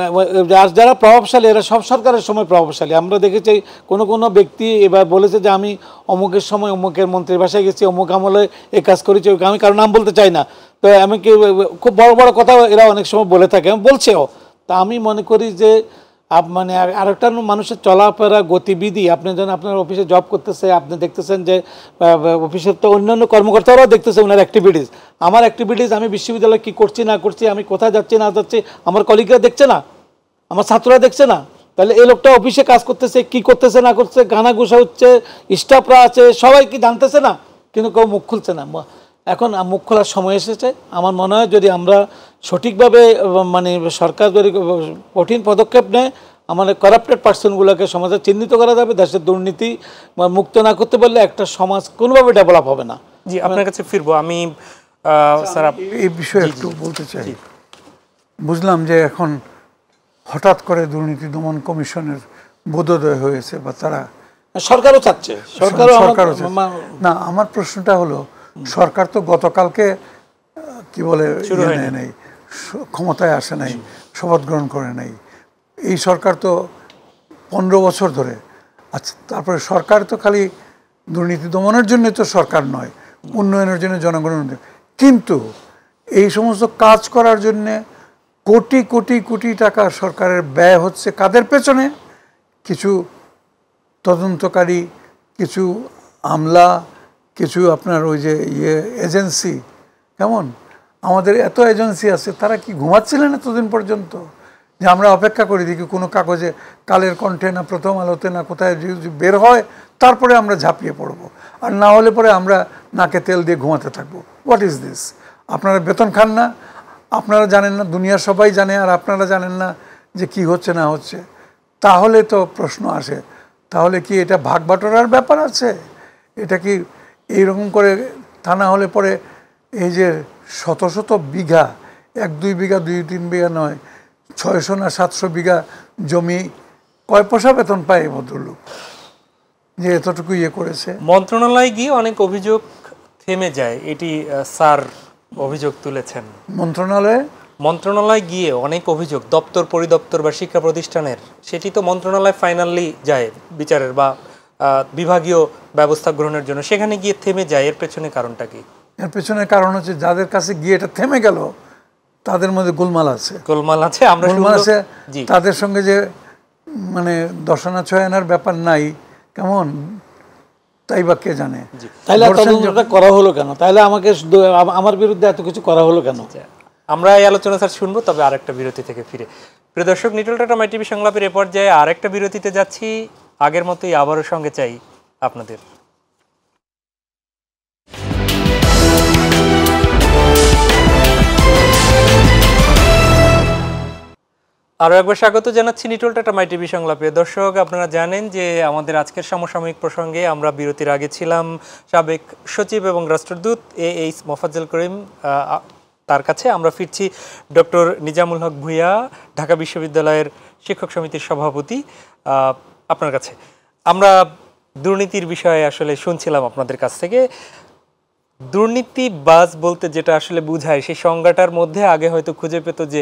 যারা প্রভাবশালী এরা সব সরকারের সময় প্রভাবশালী। আমরা দেখেছি কোনো ব্যক্তি এবার বলেছে যে আমি অমুকের সময় অমুকের মন্ত্রীর বাসায় গেছি, অমুক আমলে এই কাজ করেছি, আমি কারো নাম বলতে চাই না। তো আমি কি খুব বড় বড় কথা এরা অনেক সময় বলে থাকে, বলছেও। তা আমি মনে করি যে মানে আরেকটা মানুষের চলাফেরা গতিবিধি, আপনি যখন আপনার অফিসে জব করতেছে আপনি দেখতেছেন যে অফিসের তো অন্যান্য কর্মকর্তারাও দেখতেছে ওনার অ্যাক্টিভিটিস। আমার অ্যাক্টিভিটিস, আমি বিশ্ববিদ্যালয়ে কী করছি না করছি, আমি কোথায় যাচ্ছি না যাচ্ছি, আমার কলিগরা দেখছে না, আমার ছাত্ররা দেখছে না। তাহলে এই লোকটা অফিসে কাজ করতেছে, কি করতেছে না করতেছে, গানা গুসা হচ্ছে, স্টাফরা আছে, সবাই কি জানতেছে না, কিন্তু কেউ মুখ খুলছে না। এখন মুখ খোলার সময় এসেছে। আমার মনে হয় যদি আমরা সঠিকভাবে মানে সরকার যদি কঠিন পদক্ষেপ নেয়, আমাদের কারাপ্টেড পার্সনগুলোকে সমাজে চিহ্নিত করা যাবে। দেশের দুর্নীতি মুক্ত না করতে পারলে একটা সমাজ কোনোভাবে ডেভেলপ হবে না। জি, আপনার কাছে ফিরবো আমি স্যার, এই বিষয়ে একটু বলতে চাই। বুঝলাম যে এখন হঠাৎ করে দুর্নীতি দমন কমিশনের বোধোদয় হয়েছে বা তারা সরকারও চাচ্ছে, সরকারও না। আমার প্রশ্নটা হলো সরকার তো গতকালকে কি বলে নেই, ক্ষমতায় আসে নাই, শপথ গ্রহণ করে নাই। এই সরকার তো 15 বছর ধরে। আচ্ছা, তারপরে সরকার তো খালি দুর্নীতি দমনের জন্য তো সরকার নয়, উন্নয়নের জন্য, জনগণের। কিন্তু এই সমস্ত কাজ করার জন্য কোটি কোটি কোটি টাকা সরকারের ব্যয় হচ্ছে কাদের পেছনে? কিছু তদন্তকারী, কিছু আমলা, কিছু আপনার ওই যে এজেন্সি। কেমন আমাদের এত এজেন্সি আছে, তারা কি ঘুমাচ্ছিলেন এতদিন পর্যন্ত? যে আমরা অপেক্ষা করি দেখি কোনো কাগজে কালের কণ্ঠে না প্রথম আলোতে না কোথায় বের হয়, তারপরে আমরা ঝাঁপিয়ে পড়ব। আর না হলে পরে আমরা নাকে তেল দিয়ে ঘুমাতে থাকবো। What is this? আপনারা বেতন খান না, আপনারা জানেন না, দুনিয়ার সবাই জানে, আর আপনারা জানেন না যে কি হচ্ছে না হচ্ছে। তাহলে তো প্রশ্ন আসে, তাহলে কি এটা ভাগ বাটোয়ারার ব্যাপার আছে? এটা কি এইরকম করে? তা না হলে পরে এই যে শত শত বিঘা, 1-2 বিঘা 2-3 বিঘা নয়, 600 না 700 বিঘা জমি, কয় পয়সা বেতন পায় এই ভদ্রলোক যে এতটুকু করেছে? মন্ত্রণালয়ে গিয়ে অনেক অভিযোগ থেমে যায়, এটি স্যার অভিযোগ তুলেছেন। মন্ত্রণালয়ে গিয়ে অনেক অভিযোগ দপ্তর পরিদপ্তর বা শিক্ষা প্রতিষ্ঠানের, সেটি তো মন্ত্রণালয় ফাইনালি যায় বিচারের বা বিভাগীয় ব্যবস্থা গ্রহণের জন্য, সেখানে গিয়ে থেমে যায়। এর পেছনে কারণটা কি? এর পেছনে কারণ হচ্ছে যাদের কাছে গিয়ে এটা থেমে গেল তাদের মধ্যে গোলমাল আছে। আমরা তাদের সঙ্গে যে মানে দশানা ছয়ানার ব্যাপার নাই, কেমন তাই বা কে জানে। তাইলে তদন্তটা করা হলো কেন? তাইলে আমাকে আমার বিরুদ্ধে এত কিছু করা হলো কেন? আমরা এই আলোচনা স্যার শুনবো, তবে আরেকটা বিরতি থেকে ফিরে। প্রিয় দর্শক, নিটল টাটা মাই টিভি সংলাপের এ পর্যায়ে আরেকটা বিরতিতে যাচ্ছি। আগের মতোই আবারও সঙ্গে চাই আপনাদের। আরও একবার স্বাগত জানাচ্ছি নিটল টাটা মাই টিভি সংলাপে। দর্শক, আপনারা জানেন যে আমাদের আজকের সমসাময়িক প্রসঙ্গে আমরা বিরতির আগে ছিলাম সাবেক সচিব এবং রাষ্ট্রদূত এইচ মোফাজ্জল করিম, তার কাছে। আমরা ফিরছি ডক্টর নিজামুল হক ভূঁইয়া, ঢাকা বিশ্ববিদ্যালয়ের শিক্ষক সমিতির সভাপতি, আপনার কাছে। আমরা দুর্নীতির বিষয়ে আসলে শুনছিলাম আপনাদের কাছ থেকে। দুর্নীতিবাজ বলতে যেটা আসলে বোঝায়, সেই সংজ্ঞাটার মধ্যে আগে হয়তো খুঁজে পেত যে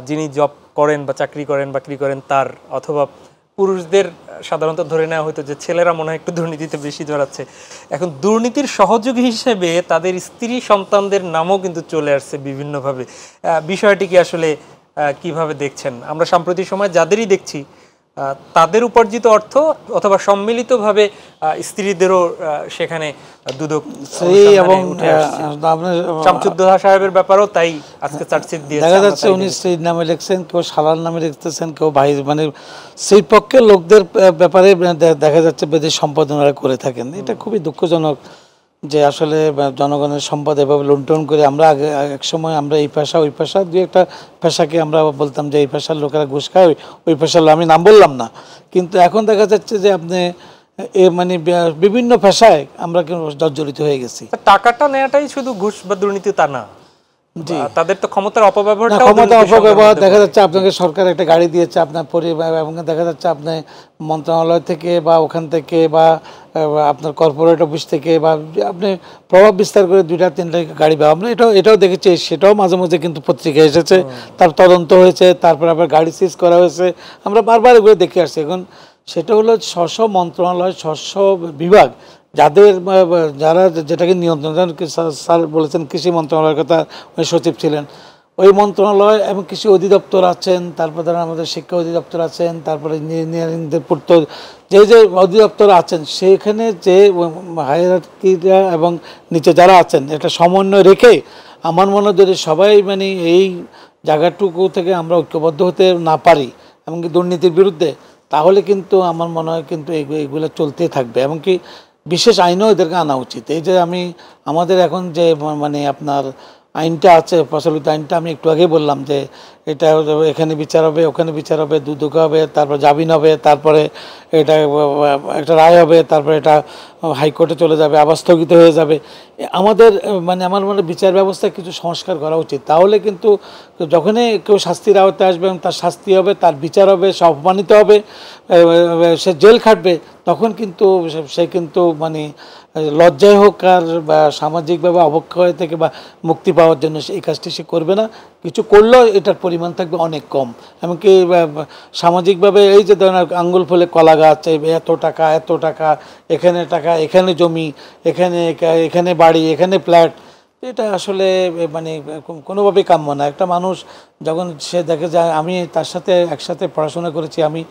যিনি জব করেন বা চাকরি করেন বাকরি করেন তার, অথবা পুরুষদের সাধারণত ধরে নেওয়া হতো যে ছেলেরা মনে হয় একটু দুর্নীতিতে বেশি জড়াচ্ছে। এখন দুর্নীতির সহযোগী হিসেবে তাদের স্ত্রী সন্তানদের নামও কিন্তু চলে আসছে বিভিন্নভাবে। বিষয়টি কি আসলে কিভাবে দেখছেন? আমরা সাম্প্রতিক সময় যাদেরই দেখছি তাদের উপার্জিত অর্থ অথবা সম্মিলিতভাবে স্ত্রীদেরও সেখানে দুদক এবং শামসুদ্দোহা সাহেবের ব্যাপারও তাই আজকে চার্জশিট দিয়েছে। দেখা যাচ্ছে উনি স্ত্রীর নামে লিখছেন, কেউ শালার নামে লিখতেছেন, কেউ ভাই, মানে সেই পক্ষের লোকদের ব্যাপারে দেখা যাচ্ছে বেদের সম্পাদনারা করে থাকেন। এটা খুবই দুঃখজনক যে আসলে জনগণের সম্পদ এভাবে লুণ্ঠন করে। আমরা আগে এক সময় আমরা এই পেশা ওই পেশা, দু একটা পেশাকে আমরা বলতাম যে এই পেশার লোকেরা ঘুষ খায়, ওই পেশার আমি নাম বললাম না। কিন্তু এখন দেখা যাচ্ছে যে আপনি মানে বিভিন্ন পেশায় আমরা জর্জরিত হয়ে গেছি। টাকাটা নেওয়াটাই শুধু ঘুষ বা দুর্নীতি তা না, তাদের তো ক্ষমতার অপব্যবহার দেখা যাচ্ছে। আপনাকে সরকার একটা গাড়ি দিয়েছে আপনার পরিবার, এবং দেখা যাচ্ছে আপনি মন্ত্রণালয় থেকে বা ওখান থেকে বা আপনার কর্পোরেট অফিস থেকে বা আপনি প্রভাব বিস্তার করে 2-3টা গাড়ি পাওয়া। আমরা এটাও দেখেছি, সেটাও মাঝে মাঝে কিন্তু পত্রিকায় এসেছে, তার তদন্ত হয়েছে, তারপর আবার গাড়ি সিজ করা হয়েছে, আমরা বারবার এগুলো দেখে আসছি। এখন সেটা হলো স্ব মন্ত্রণালয়, স্ব বিভাগ, যারা যেটাকে নিয়ন্ত্রণ, স্যার বলেছেন কৃষি মন্ত্রণালয়ের কথা, উনি সচিব ছিলেন, ওই মন্ত্রণালয় এবং কৃষি অধিদপ্তর আছেন, তারপর ধরেন আমাদের শিক্ষা অধিদপ্তর আছেন, তারপরে ইঞ্জিনিয়ারিংদের পূর্ত যে অধিদপ্তর আছেন, সেখানে যে হায়ারার্কিরা এবং নিচে যারা আছেন, এটা সমন্বয় রেখে আমার মনে হয় যদি সবাই মানে এই জায়গাটুকু থেকে আমরা ঐক্যবদ্ধ হতে না পারি এমনকি দুর্নীতির বিরুদ্ধে, তাহলে কিন্তু আমার মনে হয় কিন্তু এইগুলো চলতে থাকবে। এমনকি বিশেষ আইনও এদেরকে আনা উচিত। এই যে আমাদের এখন যে মানে আপনার আইনটা আছে, প্রচলিত আইনটা, আমি একটু আগেই বললাম যে এটা এখানে বিচার হবে, ওখানে বিচার হবে, দুদক হবে, তারপর জামিন হবে, তারপরে এটা একটা রায় হবে, তারপরে এটা হাইকোর্টে চলে যাবে, আবার স্থগিত হয়ে যাবে। আমাদের মানে আমার মনে বিচার ব্যবস্থায় কিছু সংস্কার করা উচিত। তাহলে কিন্তু যখনই কেউ শাস্তির আওতায় আসবে এবং তার শাস্তি হবে, তার বিচার হবে, সে অপমানিত হবে, সে জেল খাটবে, তখন কিন্তু সে কিন্তু মানে লজ্জায় হোক আর বা সামাজিকভাবে অবক্ষয় থেকে বা মুক্তি পাওয়ার জন্য এই কাজটি সে করবে না। কিছু করলেও এটার পরিমাণ থাকবে অনেক কম। এমনকি সামাজিকভাবে এই যে ধরেন আঙ্গুল ফুলে কলা গাছ, এত টাকা এত টাকা, টাকা, এখানে জমি, এখানে বাড়ি, এখানে ফ্ল্যাট, এটা আসলে মানে কোনোভাবেই কাম্য না। একটা মানুষ যখন সে দেখে যে আমি তার সাথে একসাথে পড়াশোনা করেছি, আমি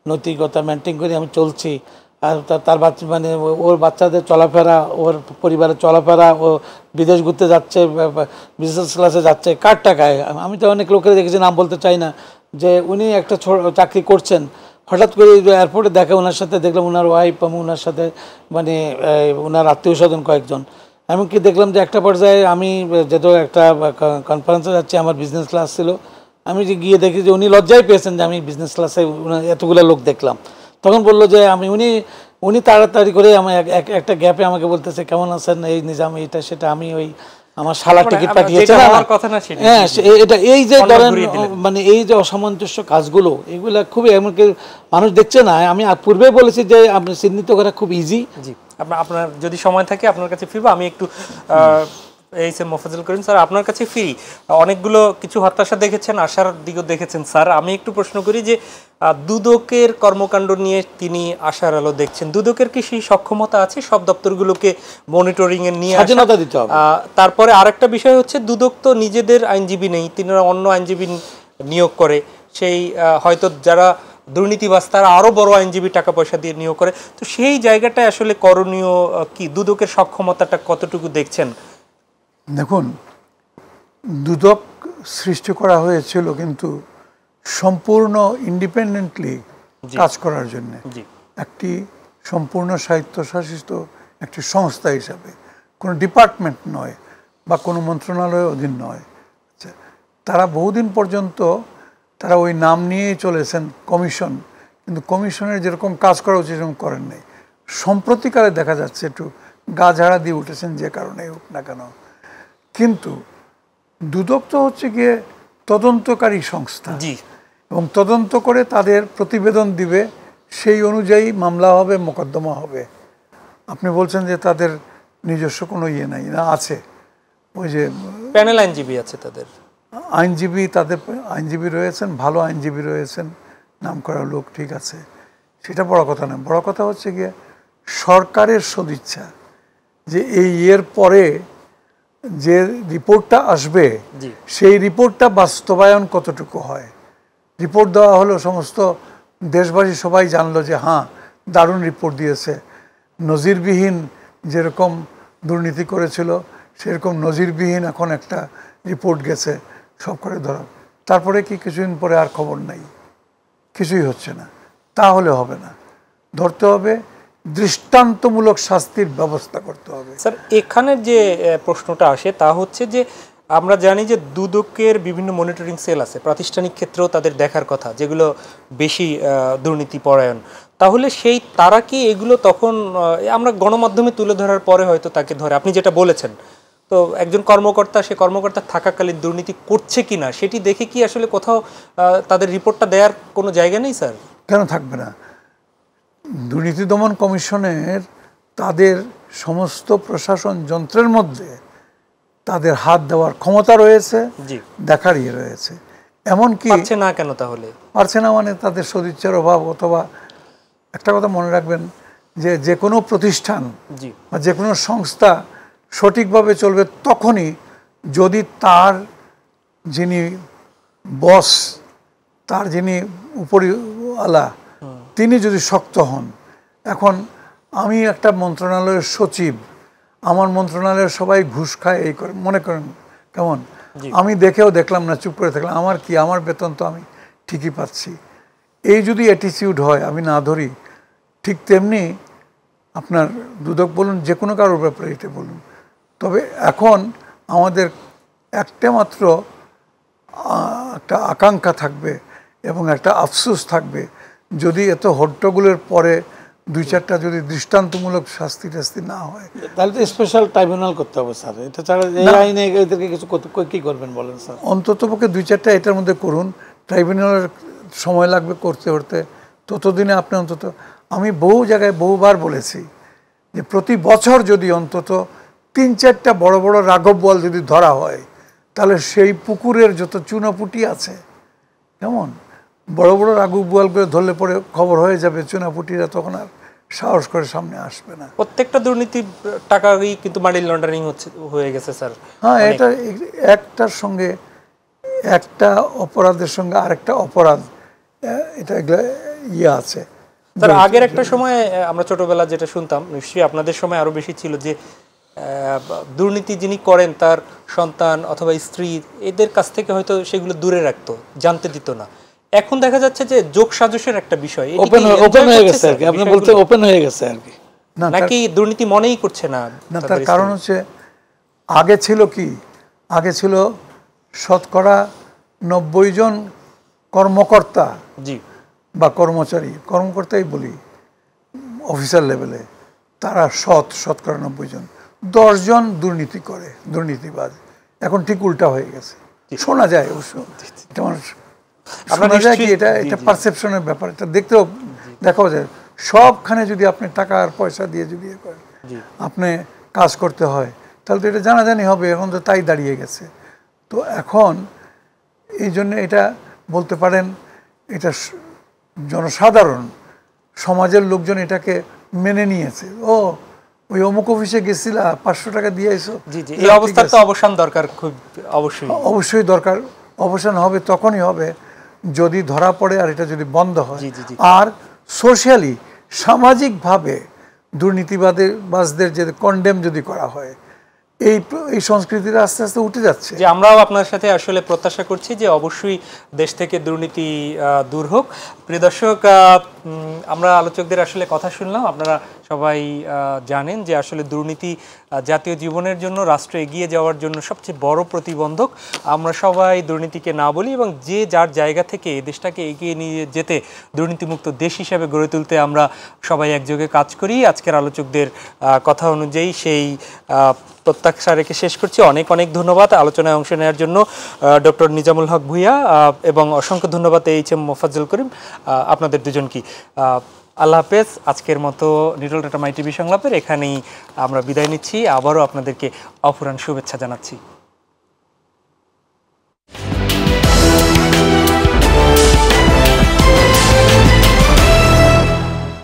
নৈতিকতা মেনটেন করে আমি চলছি, আর তার বাচ্চা মানে ওর বাচ্চাদের চলাফেরা, ওর পরিবারের চলাফেরা, ও বিদেশ ঘুরতে যাচ্ছে, বিজনেস ক্লাসে যাচ্ছে কার টাকায়। আমি তো অনেক লোকের দেখেছি, নাম বলতে চাই না, যে উনি একটা চাকরি করছেন, হঠাৎ করে এয়ারপোর্টে দেখা ওনার সাথে দেখলাম ওনার ওয়াইফ এবং ওনার সাথে মানে ওনার আত্মীয় স্বজন কয়েকজন। এমনকি দেখলাম যে একটা পর্যায়ে আমি যেহেতু একটা কনফারেন্সে যাচ্ছি, আমার বিজনেস ক্লাস ছিল, আমি যে গিয়ে দেখি যে উনি লজ্জায় পেয়েছেন যে আমি বিজনেস ক্লাসে এতগুলো লোক দেখলাম। তখন বললো যে উনি তাড়াতাড়ি করে আমার একটা গ্যাপে আমাকে বলতেছে কেমন আছেন, এই নিজাম, এইটা সেটা। আমি ওই আমার শালা টিকিট পাঠিয়েছে না, হ্যাঁ, এটা এই যে ধরেন মানে এই যে অসামঞ্জস্য কাজগুলো, এগুলো খুবই, এমনকি মানুষ দেখছে না। আমি পূর্বে বলেছি যে আপনি চিহ্নিত করা খুব ইজি। জি, আপনার যদি সময় থাকে আপনার কাছে ফিরবো। আমি একটু মোফাজ্জল করিম স্যার আপনার কাছে ফিরি। অনেকগুলো কিছু হতাশা দেখেছেন, আশার দিকও দেখেছেন স্যার। আমি একটু প্রশ্ন করি যে দুদকের কর্মকাণ্ড নিয়ে তিনি আশার আলো দেখছেন। দুদকের কি সেই সক্ষমতা আছে সব দপ্তরগুলোকে মনিটরিং এর নিয়ে স্বাধীনতা দিতে হবে? তারপরে আরেকটা বিষয় হচ্ছে দুদক তো নিজেদের আইনজীবী নেই, তিনারা অন্য আইনজীবী নিয়োগ করে। সেই হয়তো যারা দুর্নীতিবাজ তারা আরো বড় আইনজীবী টাকা পয়সা দিয়ে নিয়োগ করে। তো সেই জায়গাটায় আসলে করণীয় কি, দুদকের সক্ষমতাটা কতটুকু দেখছেন? দেখুন, দুদক সৃষ্টি করা হয়েছিল কিন্তু সম্পূর্ণ ইন্ডিপেন্ডেন্টলি কাজ করার জন্য, একটি সম্পূর্ণ স্বায়ত্তশাসিত একটি সংস্থা হিসাবে, কোনো ডিপার্টমেন্ট নয় বা কোনো মন্ত্রণালয়ের অধীন নয়। আচ্ছা, তারা বহুদিন পর্যন্ত তারা ওই নাম নিয়েই চলেছেন কমিশন, কিন্তু কমিশনের যেরকম কাজ করা উচিত সেরকম করেন নাই। সম্প্রতিকালে দেখা যাচ্ছে একটু গা ঝাড়া দিয়ে উঠেছেন, যে কারণে হোক না কেন। কিন্তু দুদক তো হচ্ছে গিয়ে তদন্তকারী সংস্থা, এবং তদন্ত করে তাদের প্রতিবেদন দিবে, সেই অনুযায়ী মামলা হবে, মোকদ্দমা হবে। আপনি বলছেন যে তাদের নিজস্ব কোনো ইয়ে নাই, না আছে। ওই যে প্যানেল আইনজীবী আছে, তাদের আইনজীবী রয়েছেন, ভালো আইনজীবী রয়েছেন, নাম করা লোক, ঠিক আছে, সেটা বড় কথা না। বড় কথা হচ্ছে গিয়ে সরকারের সদিচ্ছা, যে এই ইয়ের পরে যে রিপোর্টটা আসবে সেই রিপোর্টটা বাস্তবায়ন কতটুকু হয়। রিপোর্ট দেওয়া হলো, সমস্ত দেশবাসী সবাই জানলো যে হ্যাঁ দারুণ রিপোর্ট দিয়েছে, নজিরবিহীন যেরকম দুর্নীতি করেছিল সেরকম নজিরবিহীন এখন একটা রিপোর্ট গেছে, সব করে ধরা। তারপরে কি কিছুদিন পরে আর খবর নাই, কিছুই হচ্ছে না, তাহলে হবে না। ধরতে হবে, দৃষ্টান্তমূলক শাস্তির ব্যবস্থা করতে হবে। স্যার, এখানে যে প্রশ্নটা আসে তা হচ্ছে যে আমরা জানি যে দুদকের বিভিন্ন মনিটরিং সেল আছে, প্রাতিষ্ঠানিক ক্ষেত্রেও তাদের দেখার কথা, যেগুলো বেশি দুর্নীতি পরায়ণ। তাহলে তারা কি এগুলো তখন আমরা গণমাধ্যমে তুলে ধরার পরে হয়তো তাকে ধরে, আপনি যেটা বলেছেন, তো একজন কর্মকর্তা সে কর্মকর্তা থাকাকালীন দুর্নীতি করছে কিনা সেটি দেখে কি আসলে কোথাও তাদের রিপোর্টটা দেওয়ার কোনো জায়গা নেই স্যার? কেন থাকবে না? দুর্নীতি দমন কমিশনের তাদের সমস্ত প্রশাসন যন্ত্রের মধ্যে তাদের হাত দেওয়ার ক্ষমতা রয়েছে, দেখার ইয়ে রয়েছে। এমনকি পারছে না কেন? তাহলে পারছে না মানে তাদের সদিচ্ছার অভাব, অথবা একটা কথা মনে রাখবেন যে যে কোনো প্রতিষ্ঠান বা যে কোনো সংস্থা সঠিকভাবে চলবে তখনই যদি তার যিনি বস, তার যিনি উপরিওয়ালা, তিনি যদি শক্ত হন। এখন আমি একটা মন্ত্রণালয়ের সচিব, আমার মন্ত্রণালয়ের সবাই ঘুষ খায়, এই করে মনে করেন কেমন, আমি দেখেও দেখলাম না, চুপ করে থাকলাম, আমার কি, আমার বেতন তো আমি ঠিকই পাচ্ছি। এই যদি অ্যাটিটিউড হয়, আমি না ধরি, ঠিক তেমনি আপনার দুদক বলুন, যে কোনো কারোর ব্যাপারে এটা বলুন। তবে এখন আমাদের একটা মাত্র একটা আকাঙ্ক্ষা থাকবে এবং একটা আফসোস থাকবে, যদি এত হট্টগোলের পরে দুই-চারটা যদি দৃষ্টান্তমূলক শাস্তি টাস্তি না হয়, তাহলে তো স্পেশাল ট্রাইব্যুনাল করতে হবে স্যার। এটা ছাড়া এই আইনে এদেরকে কিছু কি করবেন বলেন স্যার? অন্ততপক্ষে দুই-চারটা এটার মধ্যে করুন। ট্রাইব্যুনালের সময় লাগবে করতে করতে, ততদিনে আপনি অন্তত, আমি বহু জায়গায় বহুবার বলেছি যে প্রতি বছর যদি অন্তত 3-4টা বড় বড় রাঘব বোয়াল যদি ধরা হয়, তাহলে সেই পুকুরের যত চুনাপুটি আছে, যেমন বড় বড় রাঘব বোয়ালগুলো ধরলে পরে খবর হয়ে যাবে, চুনাপুটিরা তখন আর সাহস করে সামনে আসবে না। প্রত্যেকটা দুর্নীতির টাকাই কিন্তু মানি লন্ডারিং হয়ে গেছে স্যার। হ্যাঁ, এটা একটার সঙ্গে একটা অপরাধের সঙ্গে আরেকটা অপরাধ, এটা ইয়ে আছে। স্যার আগের একটা সময় আমরা ছোটবেলা যেটা শুনতাম, নিশ্চয়ই আপনাদের সময় আরো বেশি ছিল, যে দুর্নীতি যিনি করেন তার সন্তান অথবা স্ত্রী এদের কাছ থেকে হয়তো সেগুলো দূরে রাখতো, জানতে দিত না। এখন দেখা যাচ্ছে যে যোগ সাজসের একটা বিষয়, ওপেন হয়ে গেছে আর কি, আপনি বলতে ওপেন হয়ে গেছে আর কি, নাকি দুর্নীতি মনেই করছে না? না, তার কারণ হচ্ছে আগে ছিল কি, আগে ছিল শতকরা 90 জন কর্মকর্তা জি বা কর্মচারী, কর্মকর্তাই বলি অফিসার লেভেলে, তারা শতকরা 90 জন, 10 জন দুর্নীতি করে, দুর্নীতিবাজ। এখন ঠিক উল্টা হয়ে গেছে, শোনা যায় অবশ্য, শোনা যায় কি, এটা পারসেপশনের ব্যাপার, এটা দেখাও যায়। সবখানে যদি আপনি টাকা আর পয়সা দিয়ে যদি আপনি কাজ করতে হয়, তাহলে তো এটা জানাজানি হবে। এখন তো তাই দাঁড়িয়ে গেছে। তো এখন এই জন্য এটা বলতে পারেন, এটা জনসাধারণ সমাজের লোকজন এটাকে মেনে নিয়েছে। ওই অমুক অফিসে গেছিলা, 500 টাকা দিয়ে এসো। এই অবস্থার তো অবসান দরকার, খুব অবশ্যই দরকার। অবসান হবে তখনই হবে যদি ধরা পড়ে আর এটা যদি বন্ধ হয়, আর সোশ্যালি সামাজিকভাবে দুর্নীতিবাজদের যে কন্ডেম যদি করা হয়, এই সংস্কৃতিটা আস্তে আস্তে উঠে যাচ্ছে। যে আমরাও আপনার সাথে আসলে প্রত্যাশা করছি যে অবশ্যই দেশ থেকে দুর্নীতি দূর হোক। প্রিয় দর্শক, আমরা আলোচকদের আসলে কথা শুনলাম। আপনারা সবাই জানেন যে আসলে দুর্নীতি জাতীয় জীবনের জন্য, রাষ্ট্র এগিয়ে যাওয়ার জন্য সবচেয়ে বড় প্রতিবন্ধক। আমরা সবাই দুর্নীতিকে না বলি এবং যে যার জায়গা থেকে দেশটাকে এগিয়ে নিয়ে যেতে, দুর্নীতিমুক্ত দেশ হিসেবে গড়ে তুলতে আমরা সবাই একযোগে কাজ করি। আজকের আলোচকদের কথা অনুযায়ী সেই প্রত্যাশা রেখে শেষ করছি। অনেক অনেক ধন্যবাদ আলোচনায় অংশ নেওয়ার জন্য ডক্টর নিজামুল হক ভূঁইয়া, এবং অসংখ্য ধন্যবাদ এইচ.এম. মোফাজ্জল করিম, আপনাদের দুজনকে। আল্লাহ হাফেজ। আজকের মতো নিটল ডেটা মাই টিভি সংলাপের এখানেই আমরা বিদায় নিচ্ছি। আবারও আপনাদেরকে অফুরান শুভেচ্ছা জানাচ্ছি।